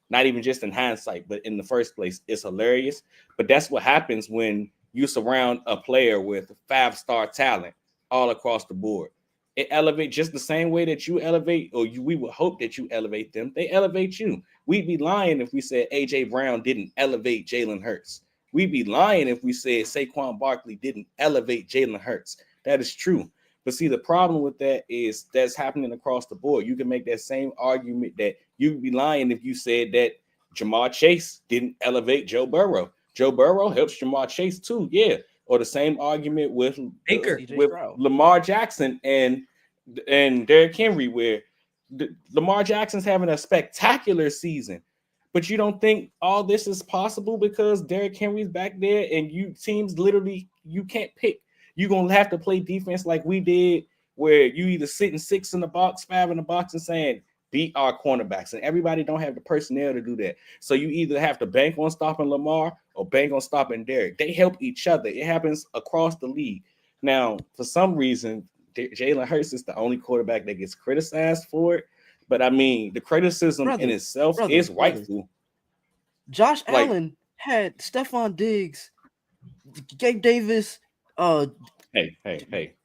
not even just in hindsight, but in the first place, is hilarious. But that's what happens when you surround a player with 5-star talent all across the board. It elevates just the same way that you elevate, or we would hope that you elevate them. They elevate you. We'd be lying if we said A.J. Brown didn't elevate Jalen Hurts. We'd be lying if we said Saquon Barkley didn't elevate Jalen Hurts. That is true. But see, the problem with that is that's happening across the board. You can make that same argument that you'd be lying if you said that Jamar Chase didn't elevate Joe Burrow. Joe Burrow helps Jamar Chase too, yeah. Or the same argument with Lamar Jackson and Derrick Henry, where Lamar Jackson's having a spectacular season. But you don't think all this is possible because Derrick Henry's back there and you teams literally you can't pick. You're going to have to play defense like we did, where you either sitting 6 in the box, 5 in the box, and saying, beat our cornerbacks. And everybody don't have the personnel to do that. So you either have to bank on stopping Lamar or bank on stopping Derrick. They help each other. It happens across the league. Now, for some reason, Jalen Hurts is the only quarterback that gets criticized for it. But, I mean, the criticism in itself is rightful. Josh Allen had Stephon Diggs, Gabe Davis, Hey!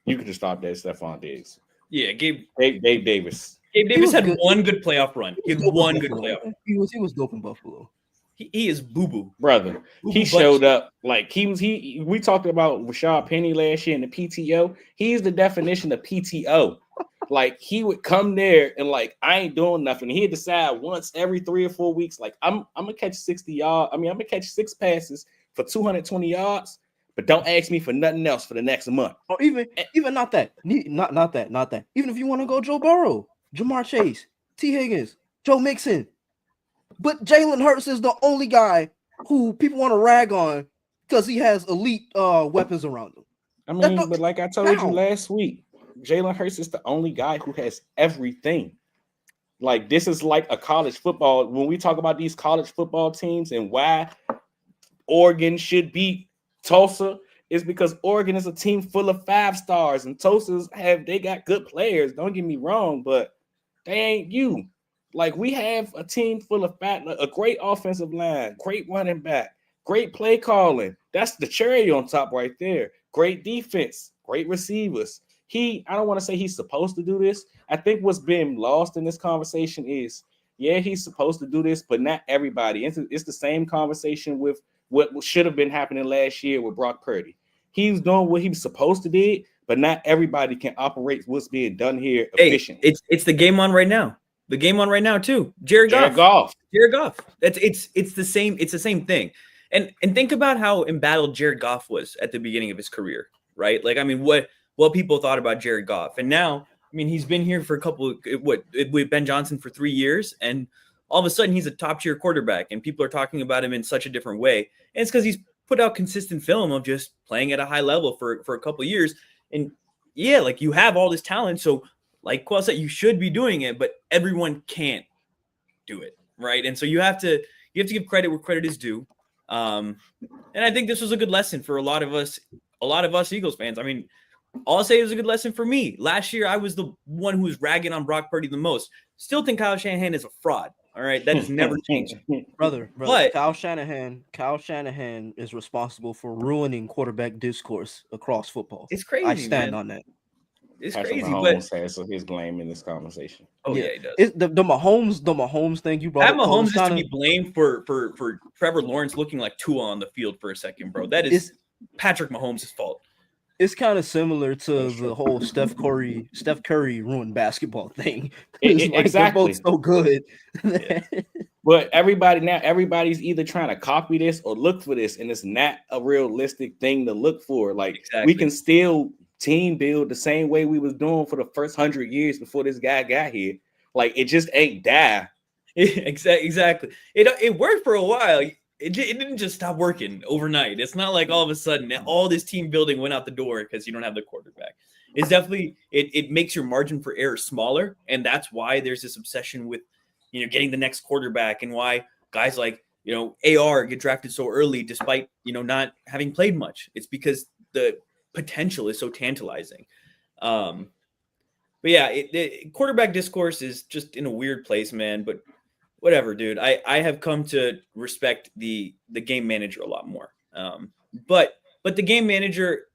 You can just stop that, Stephon Diggs. Yeah, Gabe Davis. Gabe Davis had one good playoff run. He had one good playoff. He was dope in Buffalo. He is boo-boo. Brother. He showed up like we talked about Rashad Penny last year in the PTO. He's the definition of PTO. Like he would come there and like I ain't doing nothing. He'd decide once every 3 or 4 weeks, like I'm gonna catch 60 yards. I'm gonna catch 6 passes for 220 yards. But don't ask me for nothing else for the next month. Or even not that. Not that. Even if you want to go Joe Burrow, Jamar Chase, T. Higgins, Joe Mixon. But Jalen Hurts is the only guy who people want to rag on because he has elite weapons around him. I mean, but like I told you last week, Jalen Hurts is the only guy who has everything. Like this is like a college football. When we talk about these college football teams and why Oregon should beat Tulsa is because Oregon is a team full of 5 stars and Tulsa's they got good players. Don't get me wrong, but they ain't you. Like we have a team full of a great offensive line, great running back, great play calling. That's the cherry on top right there. Great defense, great receivers. I don't want to say he's supposed to do this. I think what's been lost in this conversation is, yeah, he's supposed to do this, but not everybody. It's the same conversation with what should have been happening last year with Brock Purdy. He's doing what he was supposed to do, but not everybody can operate what's being done here efficiently. It's the game on right now. The game on right now too. Jared Goff. It's the same. It's the same thing. And think about how embattled Jared Goff was at the beginning of his career, right? Like I mean, what people thought about Jared Goff, and now I mean he's been here for with Ben Johnson for 3 years, and all of a sudden he's a top tier quarterback and people are talking about him in such a different way. And it's because he's put out consistent film of just playing at a high level for a couple of years. And yeah, like you have all this talent. So like Quell said, you should be doing it, but everyone can't do it. Right. And so you have to give credit where credit is due. And I think this was a good lesson for a lot of us Eagles fans. I mean, all I'll say it was a good lesson for me. Last year, I was the one who was ragging on Brock Purdy the most. Still think Kyle Shanahan is a fraud. All right, that has never changed, brother. But Kyle Shanahan is responsible for ruining quarterback discourse across football. It's crazy. I stand on that. It's Patrick crazy, Mahomes has his blame in this conversation. Oh yeah, he does. It's the Mahomes thing you brought. That Mahomes is to be blamed for Trevor Lawrence looking like Tua on the field for a second, bro. That is Patrick Mahomes' fault. It's kind of similar to the whole Steph Curry ruined basketball thing. Exactly. They're both so good. Yeah. But everybody's either trying to copy this or look for this, and it's not a realistic thing to look for. Like we can still team build the same way we was doing for the first 100 years before this guy got here. Like it just ain't die. Exactly. It worked for a while. It didn't just stop working overnight. It's not like all of a sudden all this team building went out the door because you don't have the quarterback. It's definitely it makes your margin for error smaller, and that's why there's this obsession with getting the next quarterback, and why guys like AR get drafted so early despite, not having played much. It's because the potential is so tantalizing. But yeah, the quarterback discourse is just in a weird place, man. But whatever, dude. I have come to respect the game manager a lot more. But the game manager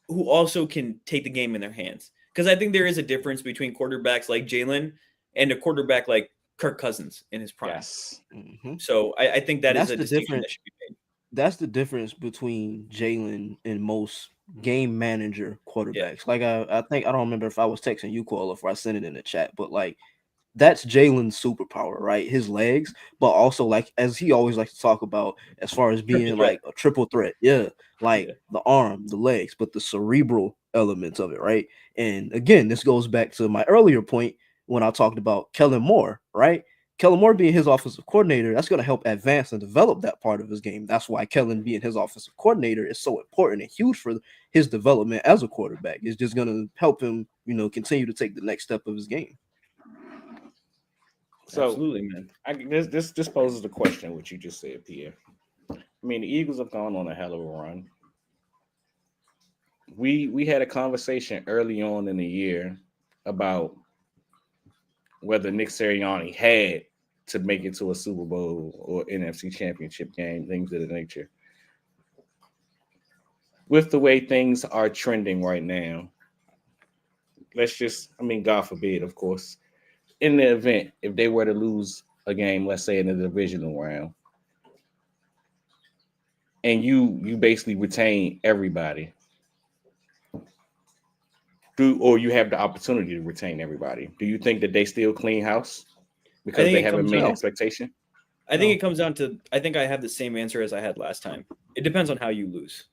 who also can take the game in their hands. Because I think there is a difference between quarterbacks like Jalen and a quarterback like Kirk Cousins in his prime. Yes. Mm-hmm. So I think that's a distinction that should be made. That's the difference between Jalen and most game manager quarterbacks. Like I think I don't remember if I was texting you, Quell, or if I sent it in the chat, but like that's Jalen's superpower, right? His legs, but also like as he always likes to talk about, as far as being like a triple threat, the arm, the legs, but the cerebral elements of it, right? And again, this goes back to my earlier point when I talked about Kellen Moore, right? Kellen Moore being his offensive coordinator, that's going to help advance and develop that part of his game. That's why Kellen being his offensive coordinator is so important and huge for his development as a quarterback. It's just going to help him, continue to take the next step of his game. So, absolutely, man. This poses the question, what you just said, Pierre. I mean, the Eagles have gone on a hell of a run. We had a conversation early on in the year about whether Nick Sirianni had to make it to a Super Bowl or NFC Championship game, things of the nature. With the way things are trending right now, God forbid, of course, in the event, if they were to lose a game, let's say in the divisional round, and you basically retain everybody, or you have the opportunity to retain everybody, do you think that they still clean house because they haven't made expectation? I think it comes down to, I think I have the same answer as I had last time. It depends on how you lose.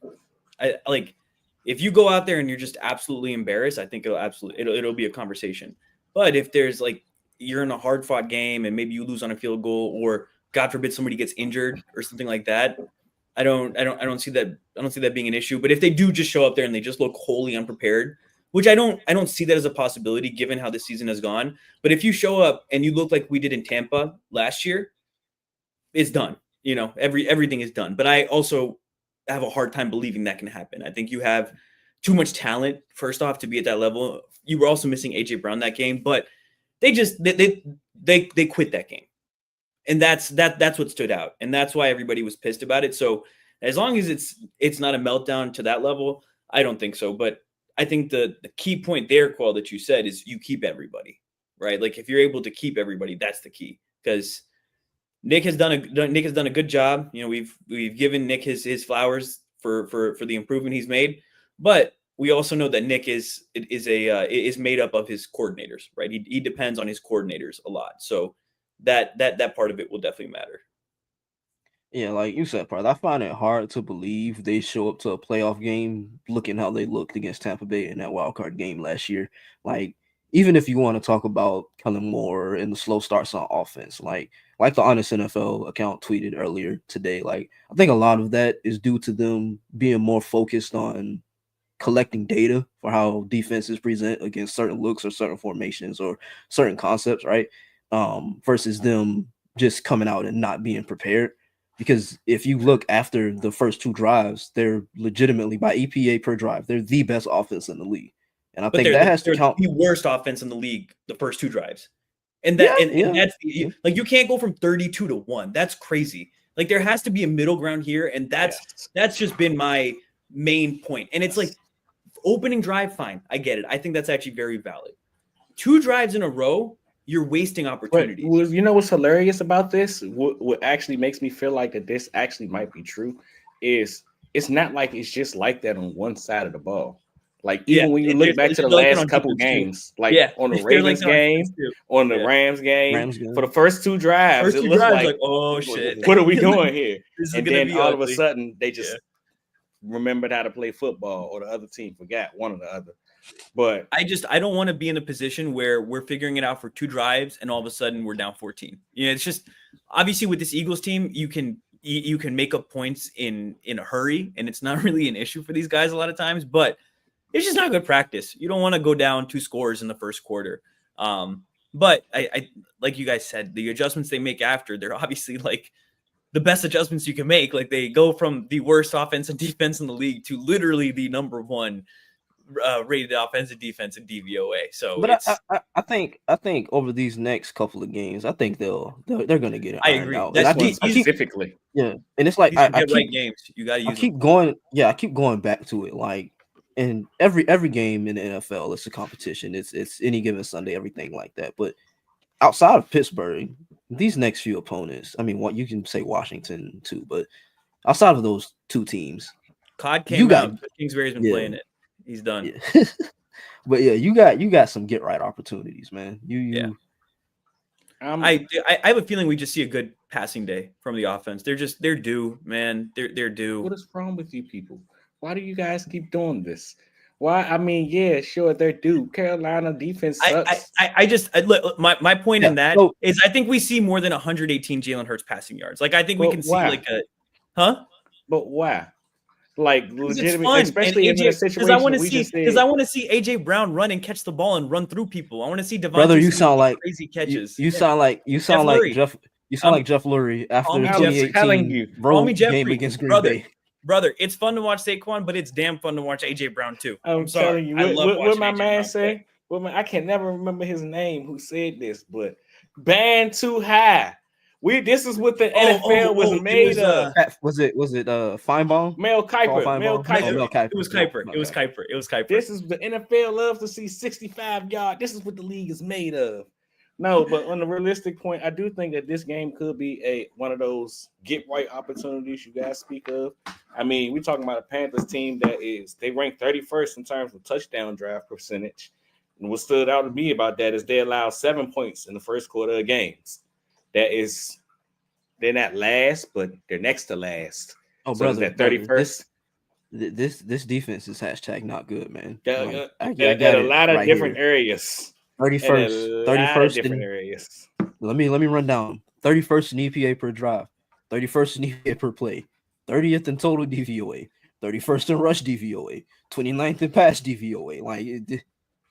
If you go out there and you're just absolutely embarrassed, I think it'll be a conversation. But if there's you're in a hard fought game and maybe you lose on a field goal, or God forbid somebody gets injured or something like that, I don't see that. I don't see that being an issue. But if they do just show up there and they just look wholly unprepared, which I don't see that as a possibility given how the season has gone. But if you show up and you look like we did in Tampa last year, it's done. Everything is done. But I also have a hard time believing that can happen. I think you have too much talent, first off, to be at that level. You were also missing AJ Brown that game, but they quit that game. And that's what stood out. And that's why everybody was pissed about it. So as long as it's not a meltdown to that level, I don't think so. But I think the key point there, Quell, that you said is you keep everybody, right? Like if you're able to keep everybody, that's the key. Because Nick has done a good job. We've given Nick his flowers for the improvement he's made, but we also know that Nick is made up of his coordinators, right? He depends on his coordinators a lot, so that part of it will definitely matter. Yeah, like you said, Parth, I find it hard to believe they show up to a playoff game looking how they looked against Tampa Bay in that wild card game last year. Like, even if you want to talk about Kellen Moore and the slow starts on offense, like the Honest NFL account tweeted earlier today, like I think a lot of that is due to them being more focused on collecting data for how defenses present against certain looks or certain formations or certain concepts, right? Versus them just coming out and not being prepared. Because if you look after the first two drives, they're legitimately, by EPA per drive, they're the best offense in the league. And I think that has to count. The worst offense in the league the first two drives. And that's you can't go from 32-1. That's crazy. Like there has to be a middle ground here, and that's just been my main point. And it's like opening drive, fine. I get it. I think that's actually very valid. Two drives in a row, you're wasting opportunities. But, you know what's hilarious about this? What actually makes me feel like that this actually might be true is it's not like it's just like that on one side of the ball. Like even when you look back to the last couple games, like on the Ravens game, on the Rams game, for the first two drives, it looks like, oh shit, what are we doing here? And then all of a sudden they just remembered how to play football, or the other team forgot, one or the other. But I don't want to be in a position where we're figuring it out for two drives and all of a sudden we're down 14. It's just obviously with this Eagles team, you can make up points in a hurry, and it's not really an issue for these guys a lot of times, but it's just not good practice. You don't want to go down 2 scores in the first quarter. But I like you guys said, the adjustments they make after, they're obviously like the best adjustments you can make. Like they go from the worst offense and defense in the league to literally the number one rated offensive defense in DVOA. So, but I think over these next couple of games, I think they're gonna get it I ironed agree. out. That's And one specifically. and it's like I keep right games. You got to use. I keep going. Yeah, I keep going back to it. Like in every game in the NFL, it's a competition. It's any given Sunday, everything like that. But outside of Pittsburgh, these next few opponents, I mean, what you can say Washington too, but outside of those two teams, COD came out. Kingsbury's been playing it. He's done. Yeah. But yeah, you got some get right opportunities, man. I have a feeling we just see a good passing day from the offense. They're due, man. They're due. What is wrong with you people? Why do you guys keep doing this? Why? I mean, yeah, sure, they're due. Carolina defense sucks. Look, my point in that is I think we see more than 118 Jalen Hurts passing yards. Like I think we can see like a, But why? Like legitimately, especially in a situation because I want to see AJ Brown run and catch the ball and run through people. I want to see Devontae. Brother, you sound like crazy catches. You sound like Jeff. You sound like Jeff Lurie after the 2018 game against Green Bay. Brother, it's fun to watch Saquon, but it's damn fun to watch AJ Brown too. I'm telling you, what my man say? I can never remember his name who said this, but ban too high. This is what the NFL was made of. Was it Feinbaum? Mel Kiper. It was Kiper. This is the NFL loves to see 65 yard. This is what the league is made of. No, but on the realistic point, I do think that this game could be one of those get right opportunities you guys speak of. I mean, we're talking about a Panthers team they ranked 31st in terms of touchdown drive percentage. And what stood out to me about that is they allowed 7 points in the first quarter of games. They're not last, but they're next to last. Oh, so brother, that 31st. This defense is #not good, man. I got a lot of different areas. 31st different areas. Let me run down. 31st in EPA per drive, 31st in EPA per play, 30th in total DVOA, 31st in rush DVOA, 29th in pass DVOA. Like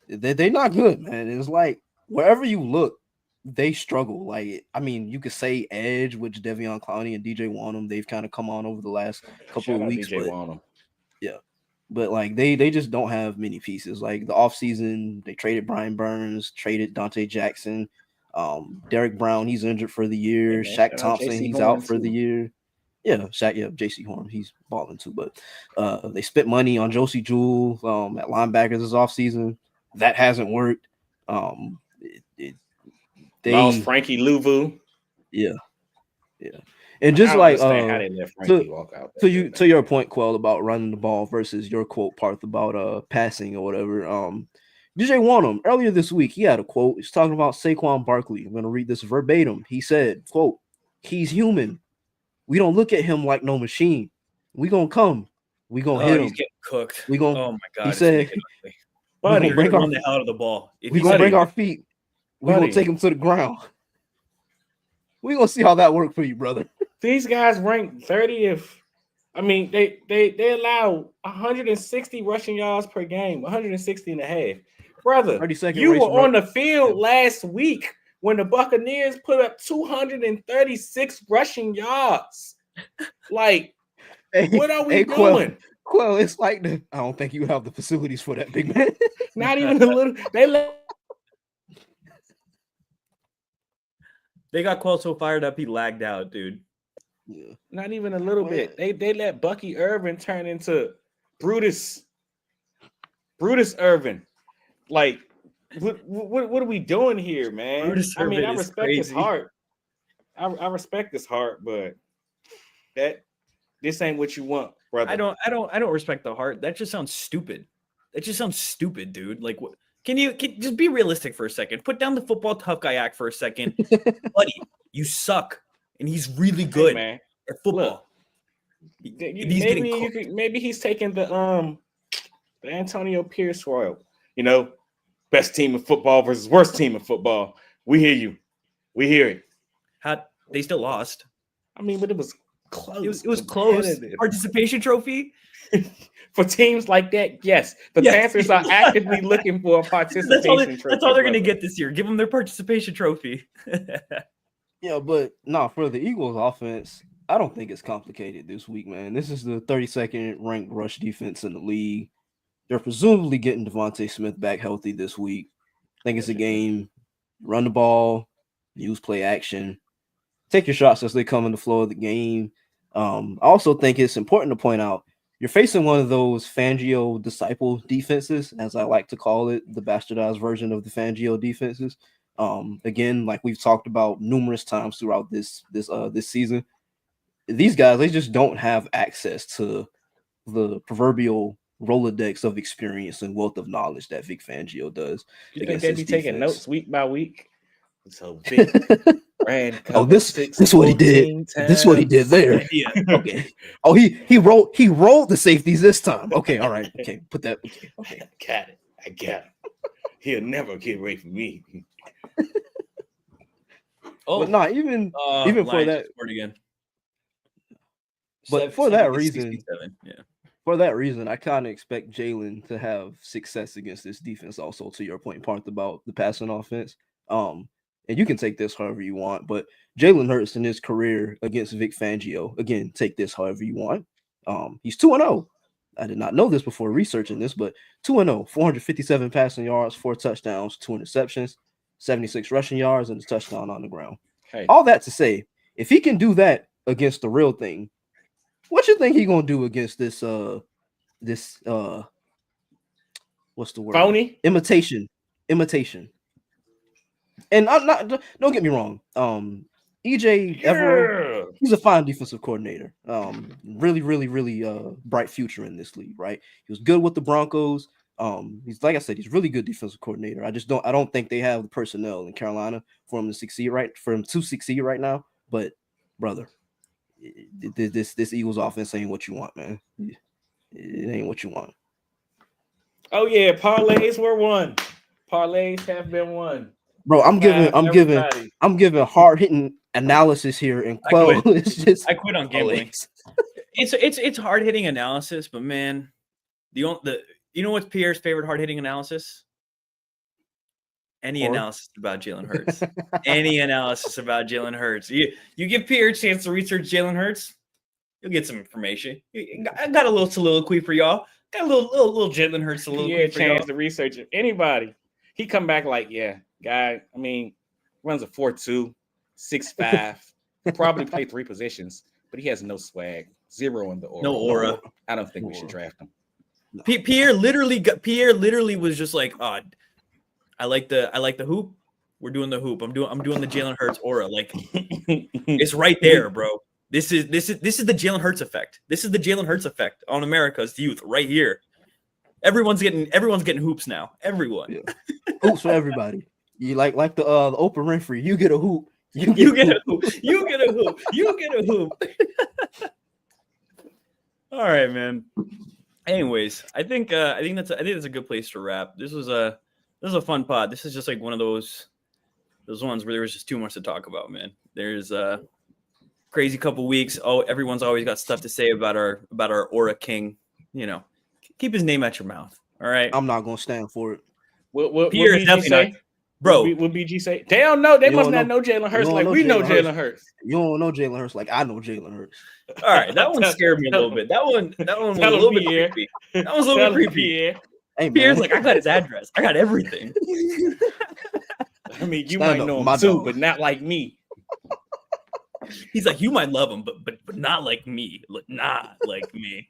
they're not good, man. It's like wherever you look, they struggle. Like, I mean, you could say edge, which Devion Clowney and DJ Wanham, they've kind of come on over the last couple of weeks. Yeah. But like they just don't have many pieces. Like the offseason, they traded Brian Burns, traded Dante Jackson, Derek Brown, he's injured for the year. Shaq Thompson, he's out for the year. Yeah, JC Horn, he's balling too. But they spent money on Josie Jewell at linebackers this offseason. That hasn't worked. They lost Frankie Louvu. Yeah. And just like how they let Frankie walk out to your point, Quell, about running the ball versus your quote, Parth, about passing or whatever. DJ Wanham earlier this week, he had a quote. He's talking about Saquon Barkley. I'm going to read this verbatim. He said, quote, "He's human. We don't look at him like no machine. We gonna come. We gonna hit him. He's getting cooked. We gonna." Oh my god! He said, "Buddy, we're gonna run the hell out of the ball. We gonna bring our feet. We gonna take him to the ground. We gonna see how that worked for you, brother." These guys ranked 30th. I mean, they allow 160 rushing yards per game, 160 and a half. Brother, you were on the field last week when the Buccaneers put up 236 rushing yards. Like, what are we doing? Quell, it's like I don't think you have the facilities for that, big man. Not even a little. They got Quell so fired up he lagged out, dude. Yeah. Not even a little bit. They let Bucky Irvin turn into Brutus Irvin. Like, what are we doing here, man? Brutus Irvin, I respect his heart. I respect his heart, but this ain't what you want, brother. I don't respect the heart. That just sounds stupid. Dude. Like, what? Can you just be realistic for a second? Put down the football tough guy act for a second, buddy. You suck, and he's really good at football. Look, maybe he's taking the Antonio Pierce royal. You know, best team in football versus worst team in football. We hear you. We hear it. They still lost. I mean, but it was close. It was close. Participation trophy. For teams like that, yes. Panthers are actively looking for a participation trophy. That's all they're going to get this year. Give them their participation trophy. Yeah, but no, for the Eagles offense, I don't think it's complicated this week, man. This is the 32nd ranked rush defense in the league. They're presumably getting Devontae Smith back healthy this week. I think it's a game. Run the ball, use play action, take your shots as they come in the flow of the game. I also think it's important to point out you're facing one of those Fangio disciple defenses, as I like to call it, the bastardized version of the Fangio defenses. Again, like we've talked about numerous times throughout this season, these guys, they just don't have access to the proverbial Rolodex of experience and wealth of knowledge that Vic Fangio does. You think they'd be taking notes week by week? So Vic ran this what he did. This is what he did there. Yeah. Okay. Oh, he rolled the safeties this time. Okay, all right. Okay, put that. Okay. Got it. I got it. He'll never get away from me. But not even for that. Again. But for that reason, 67. Yeah. For that reason, I kind of expect Jalen to have success against this defense. Also, to your point, Parth, about the passing offense. And you can take this however you want, but Jalen Hurts in his career against Vic Fangio, again, take this however you want. He's 2-0. I did not know this before researching this, but 2-0, 457 passing yards, 4 touchdowns, 2 interceptions, 76 rushing yards, and a touchdown on the ground. Hey. All that to say, if he can do that against the real thing, what you think he gonna do against this what's the word? Phony? Imitation. And I'm not, don't get me wrong. EJ Everett, he's a fine defensive coordinator. Really bright future in this league, right? He was good with the Broncos. He's, like I said, he's really good defensive coordinator. I don't think they have the personnel in Carolina for him to succeed right now. But brother, this Eagles offense ain't what you want, man. It ain't what you want. Oh yeah, parlays were won. Parlays have been won. Bro, I'm giving hard hitting analysis here, and Quell is just. I quit on gambling. It's hard hitting analysis, but man, you know what's Pierre's favorite hard hitting analysis? Analysis about Jalen Hurts. Any analysis about Jalen Hurts. You give Pierre a chance to research Jalen Hurts, you'll get some information. I got a little soliloquy for y'all. Got a little Jalen Hurts soliloquy for chance y'all. to research it. Anybody. He come back like, yeah, guy, I mean, runs a 4.2, 6'5", probably play 3 positions, but he has no swag, 0 in the aura. No aura. I don't think we should draft him. No. Pierre literally was just like, oh, I like the hoop. We're doing the hoop. I'm doing the Jalen Hurts aura. Like it's right there, bro. This is the Jalen Hurts effect. This is the Jalen Hurts effect on America's youth right here. Everyone's getting hoops now. Everyone. Yeah. Hoops for everybody. You like the Oprah Winfrey. You get a hoop. You get a hoop. You get a hoop. You get a hoop. All right, man. Anyways, I think that's a good place to wrap. This was a fun pod. This is just like one of those ones where there was just too much to talk about, man. There's a crazy couple weeks. Oh, everyone's always got stuff to say about our Aura King. You know, keep his name out your mouth. All right. I'm not gonna stand for it. What Pierre is definitely not. Bro, what BG say? They don't know. They must not know Jalen Hurts like we know Jalen Hurts. You don't know Jalen Hurts like I know Jalen Hurts. All right, that one scared me a little bit. That one was a little bit creepy. That was a little bit creepy. Hey, Pierre's like, I got his address. I got everything. I mean, you might know him too, but not like me. He's like, you might love him, but not like me. Not like me.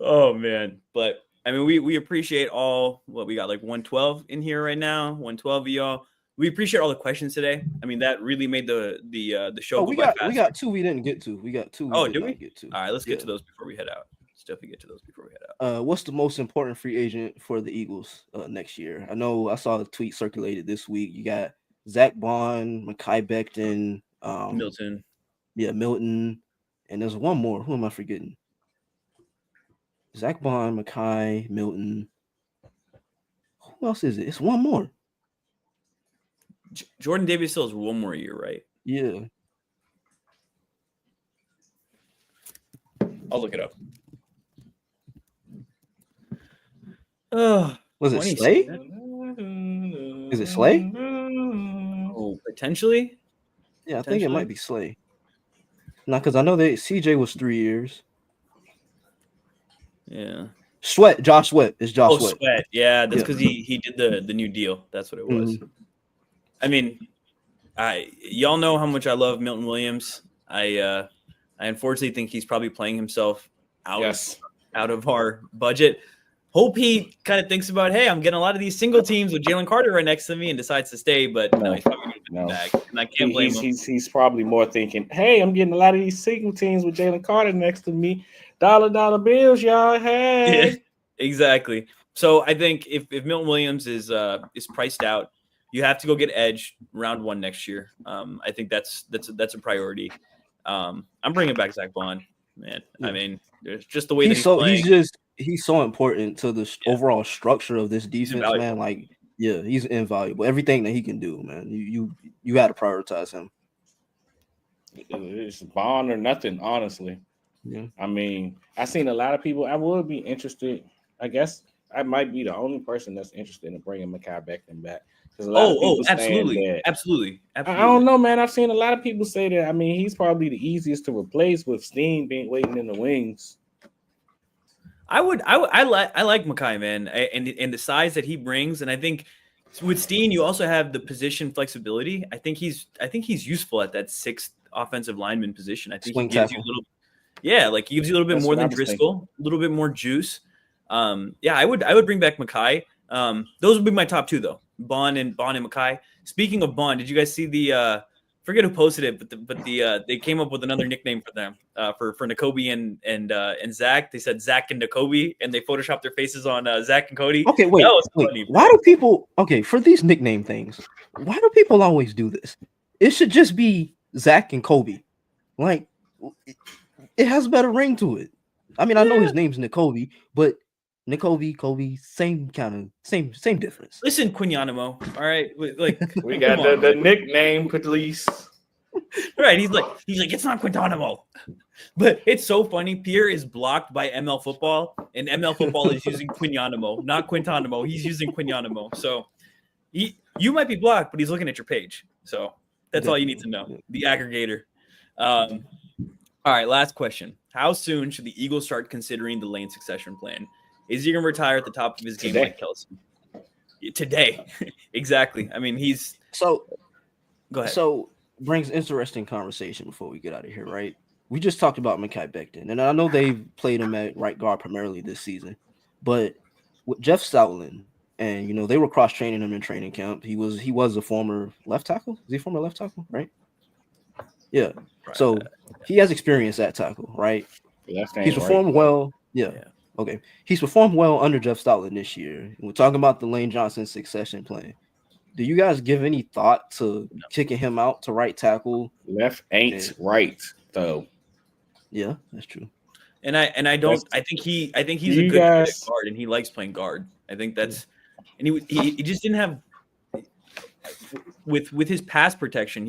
Oh man, but. I mean, we appreciate all what we got, like 112 in here right now, 112 of y'all. We appreciate all the questions today. I mean, that really made the show. We got 2 we didn't get to. We got 2. Oh, did we? Get to. All right, let's get to those before we head out. Let's definitely get to those before we head out. What's the most important free agent for the Eagles next year? I know I saw a tweet circulated this week. You got Zach Bond, Mekhi Becton, Milton. Yeah, Milton, and there's one more. Who am I forgetting? Zach Bond, Mekhi, Milton. Who else is it? It's one more. Jordan Davis still has one more year, right? Yeah. I'll look it up. Was it Slay? Is it Slay? Oh, potentially. Yeah, I think it might be Slay. Now, because I know CJ was 3 years. Yeah. Josh Sweat is Josh Sweat. Sweat. Yeah, that's because he did the new deal. That's what it was. Mm-hmm. I mean, y'all know how much I love Milton Williams. I unfortunately think he's probably playing himself out of our budget. Hope he kind of thinks about, hey, I'm getting a lot of these single teams with Jalen Carter right next to me and decides to stay, but no, he's probably going to be back. And I can't blame him. He's probably more thinking, hey, I'm getting a lot of these single teams with Jalen Carter next to me. Dollar bills, y'all. Hey. Yeah, exactly. So I think if Milton Williams is priced out, you have to go get edge round 1 next year. I think that's a priority. I'm bringing back Zach Bond, man. I mean, there's just the way that he's playing. He's so important to the overall structure of this defense, man. Like, yeah, he's invaluable. Everything that he can do, man. You got to prioritize him. It's Bond or nothing, honestly. Yeah. I mean, I've seen a lot of people. I would be interested. I guess I might be the only person that's interested in bringing Mekhi Becton back. Absolutely. I don't know, man. I've seen a lot of people say that. I mean, he's probably the easiest to replace with Steen being waiting in the wings. I like Mekhi, man, and the size that he brings, and I think with Steen you also have the position flexibility. I think he's useful at that 6th offensive lineman position. I think he gives you a little, gives you a little bit more than Driscoll, a little bit more juice. I would bring back Mekhi. Those would be my top 2 though, Bond and Mekhi. Speaking of Bond, did you guys see the? Forget who posted it, but they came up with another nickname for them for Nakobe and Zach. They said Zach and Nakobe, and they photoshopped their faces on Zach and Cody. Okay, wait. Funny, why do people? Okay, for these nickname things, why do people always do this? It should just be Zach and Kobe. Like, it has a better ring to it. I mean, I know his name's Nakobe, but Nakobe, Kobe, same difference. Listen, Quinyanimo, all right? Like we got the nickname police. Right, he's like, it's not Quintanamo. But it's so funny. Pierre is blocked by ML Football, and ML Football is using Quinyanimo, not Quintanamo. He's using Quinyanimo. So you might be blocked, but he's looking at your page. So that's all you need to know. The aggregator. All right, last question. How soon should the Eagles start considering the Lane succession plan? Is he going to retire at the top of his game like Kelsey? Today. Exactly. I mean, go ahead. So brings interesting conversation before we get out of here, right? We just talked about Mekhi Becton, and I know they've played him at right guard primarily this season, but with Jeff Stoutland, and they were cross-training him in training camp. He was a former left tackle. Is he a former left tackle, right? Yeah. Right. So he has experience at tackle, right? He's performed well. Yeah. Okay. He's performed well under Jeff Stoutland this year. We're talking about the Lane Johnson succession plan. Do you guys give any thought to kicking him out to right tackle? Left ain't right though. Yeah, that's true. And I don't. I think he's a good guard, and he likes playing guard. I think that's. And he just didn't have with his pass protection.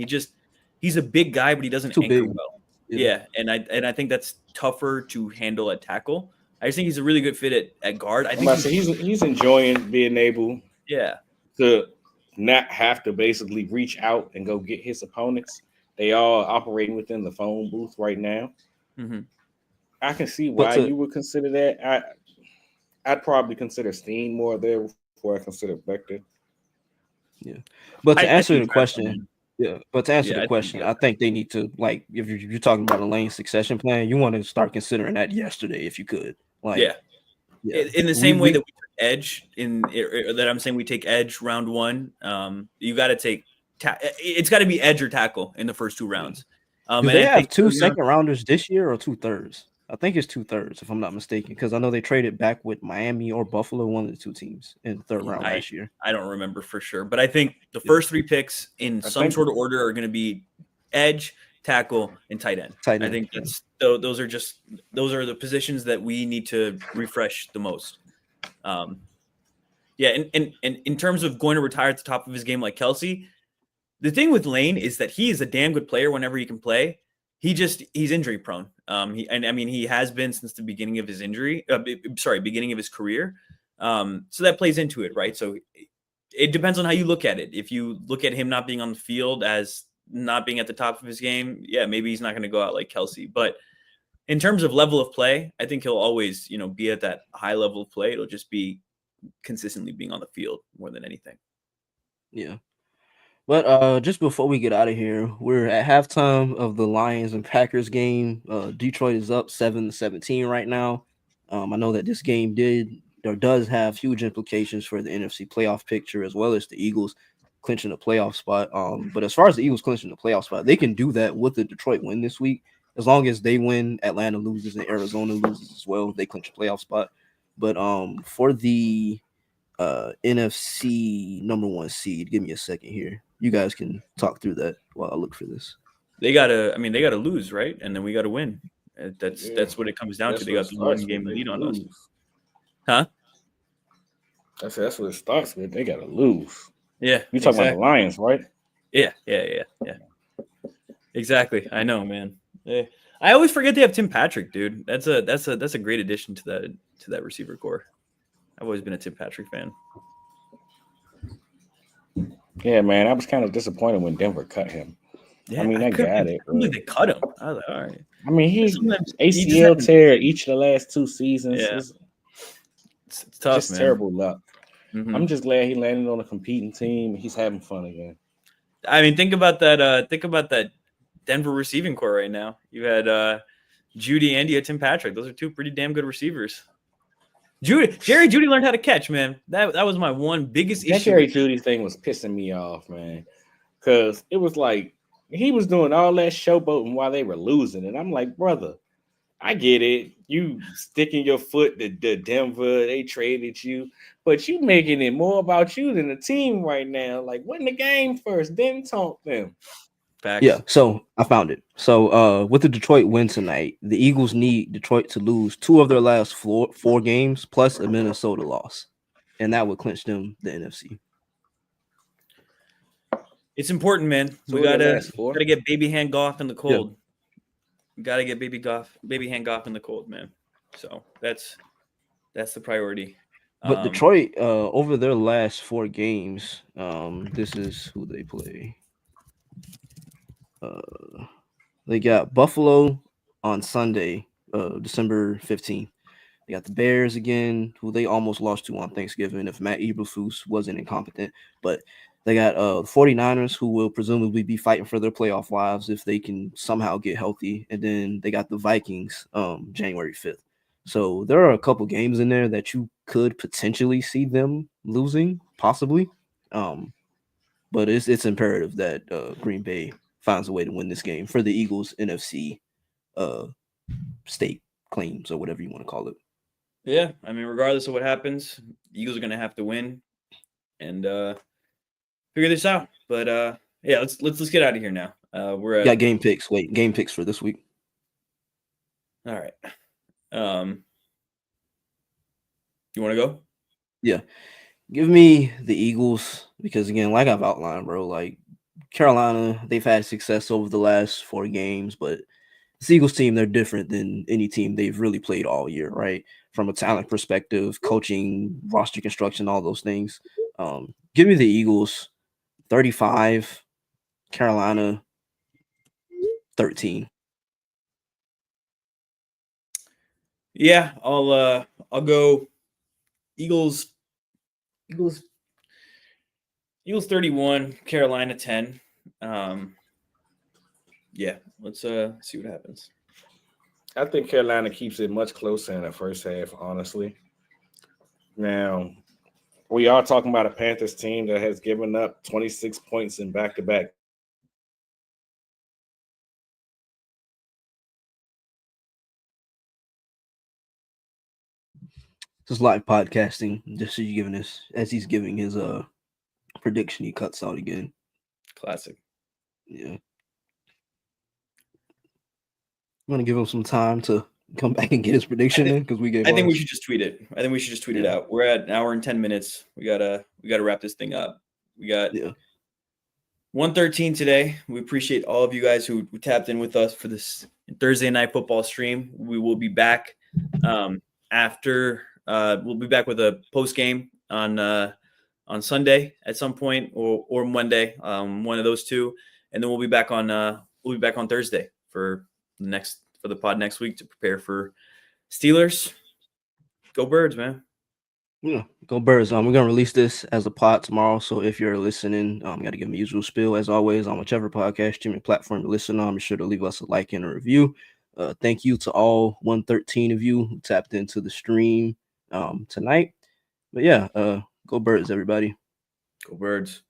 He's a big guy, but he doesn't anchor well. Yeah, and I think that's tougher to handle at tackle. I just think he's a really good fit at guard. I think he's enjoying being able to not have to basically reach out and go get his opponents. They all operating within the phone booth right now. Mm-hmm. I can see why you would consider that. I'd probably consider Steen more there before I consider Becton. Yeah, but to answer the question. Yeah, but to answer the question, I think they need to, like, if you're talking about a Lane succession plan, you want to start considering that yesterday if you could. Like, in the same way that we took edge that I'm saying we take edge round 1. You got to take it's got to be edge or tackle in the first 2 rounds. Do they have 2 second rounders this year or 2/3? I think it's 2/3 if I'm not mistaken, because I know they traded back with Miami or Buffalo, one of the 2 teams in the 3rd round last year. I don't remember for sure, but I think the first 3 picks in some sort of order are going to be edge, tackle, and tight end. I think those are the positions that we need to refresh the most. And in terms of going to retire at the top of his game like Kelsey, the thing with Lane is that he is a damn good player whenever he can play. He's injury prone. He has been since the beginning of his beginning of his career. So that plays into it, right? So it depends on how you look at it. If you look at him not being on the field as not being at the top of his game, yeah, maybe he's not going to go out like Kelsey. But in terms of level of play, I think he'll always, be at that high level of play. It'll just be consistently being on the field more than anything. Yeah. But just before we get out of here, we're at halftime of the Lions and Packers game. Detroit is up 7-17 right now. I know that this game does have huge implications for the NFC playoff picture, as well as the Eagles clinching a playoff spot. But as far as the Eagles clinching the playoff spot, they can do that with the Detroit win this week. As long as they win, Atlanta loses, and Arizona loses as well, they clinch a playoff spot. But for the NFC number 1 seed, give me a second here. You guys can talk through that while I look for this. They gotta lose, right? And then we gotta win. That's what it comes down to. They got the 1 game lead on us. Huh? That's what it starts with. They gotta lose. Yeah. You talking about the Lions, right? Yeah. Exactly. I know, man. I always forget they have Tim Patrick, dude. That's a great addition to that receiver core. I've always been a Tim Patrick fan. Yeah, man. I was kind of disappointed when Denver cut him. Yeah, I mean, I got it. They cut him. I was like, all right. I mean, he's ACL tear each of the last 2 seasons. Yeah. It's tough, just man. Terrible luck. Mm-hmm. I'm just glad he landed on a competing team. He's having fun again. I mean, think about that Denver receiving core right now. You had Judy and you had Tim Patrick. Those are 2 pretty damn good receivers. Jerry Judy learned how to catch, man. That was my one biggest issue. That Jerry Judy thing was pissing me off, man. Because it was like he was doing all that showboating while they were losing. And I'm like, brother, I get it. You sticking your foot to Denver, they traded you. But you making it more about you than the team right now. Like, win the game first, then talk them. Facts. Yeah, so I found it. So with the Detroit win tonight, the Eagles need Detroit to lose 2 of their last 4 games plus a Minnesota loss, and that would clinch them the NFC. It's important, man. We gotta get baby hand Goff in the cold. Yeah. We gotta get baby hand Goff in the cold, man. So that's the priority. But Detroit, over their last 4 games, this is who they play. They got Buffalo on Sunday, December 15th. They got the Bears again, who they almost lost to on Thanksgiving if Matt Eberflus wasn't incompetent. But they got the 49ers, who will presumably be fighting for their playoff lives if they can somehow get healthy. And then they got the Vikings January 5th. So there are a couple games in there that you could potentially see them losing, possibly. But it's imperative that Green Bay finds a way to win this game for the Eagles NFC state claims or whatever you want to call it. Yeah, I mean, regardless of what happens, the Eagles are going to have to win and figure this out. But yeah, let's get out of here now. We're got game picks. Wait, game picks for this week. All right. You want to go? Yeah. Give me the Eagles because, again, like I've outlined, bro, like Carolina, they've had success over the last 4 games, but this Eagles team, they're different than any team they've really played all year, right? From a talent perspective, coaching, roster construction, all those things. Give me the Eagles 35, Carolina 13. Yeah, I'll go Eagles 31, Carolina 10. Yeah, let's see what happens. I think Carolina keeps it much closer in the first half, honestly. Now, we are talking about a Panthers team that has given up 26 points in back-to-back. This is live podcasting, just so you're giving us, as he's giving his prediction, he cuts out again. Classic. Yeah. I'm going to give him some time to come back and get his prediction in because we gave. I think we should just tweet it. It out. We're at an hour and 10 minutes. We gotta wrap this thing up. We got 113 today. We appreciate all of you guys who tapped in with us for this Thursday night football stream. We will be back after. We'll be back with a post game on Sunday at some point or Monday. One of those two. and then we'll be back on Thursday for the pod next week to prepare for Steelers. Go Birds, man. Yeah, go Birds. We're gonna release this as a pod tomorrow. So if you're listening, gotta give them a usual spiel as always on whichever podcast streaming platform you listen on. Be sure to leave us a like and a review. Thank you to all 113 of you who tapped into the stream tonight. But yeah, go Birds, everybody. Go Birds.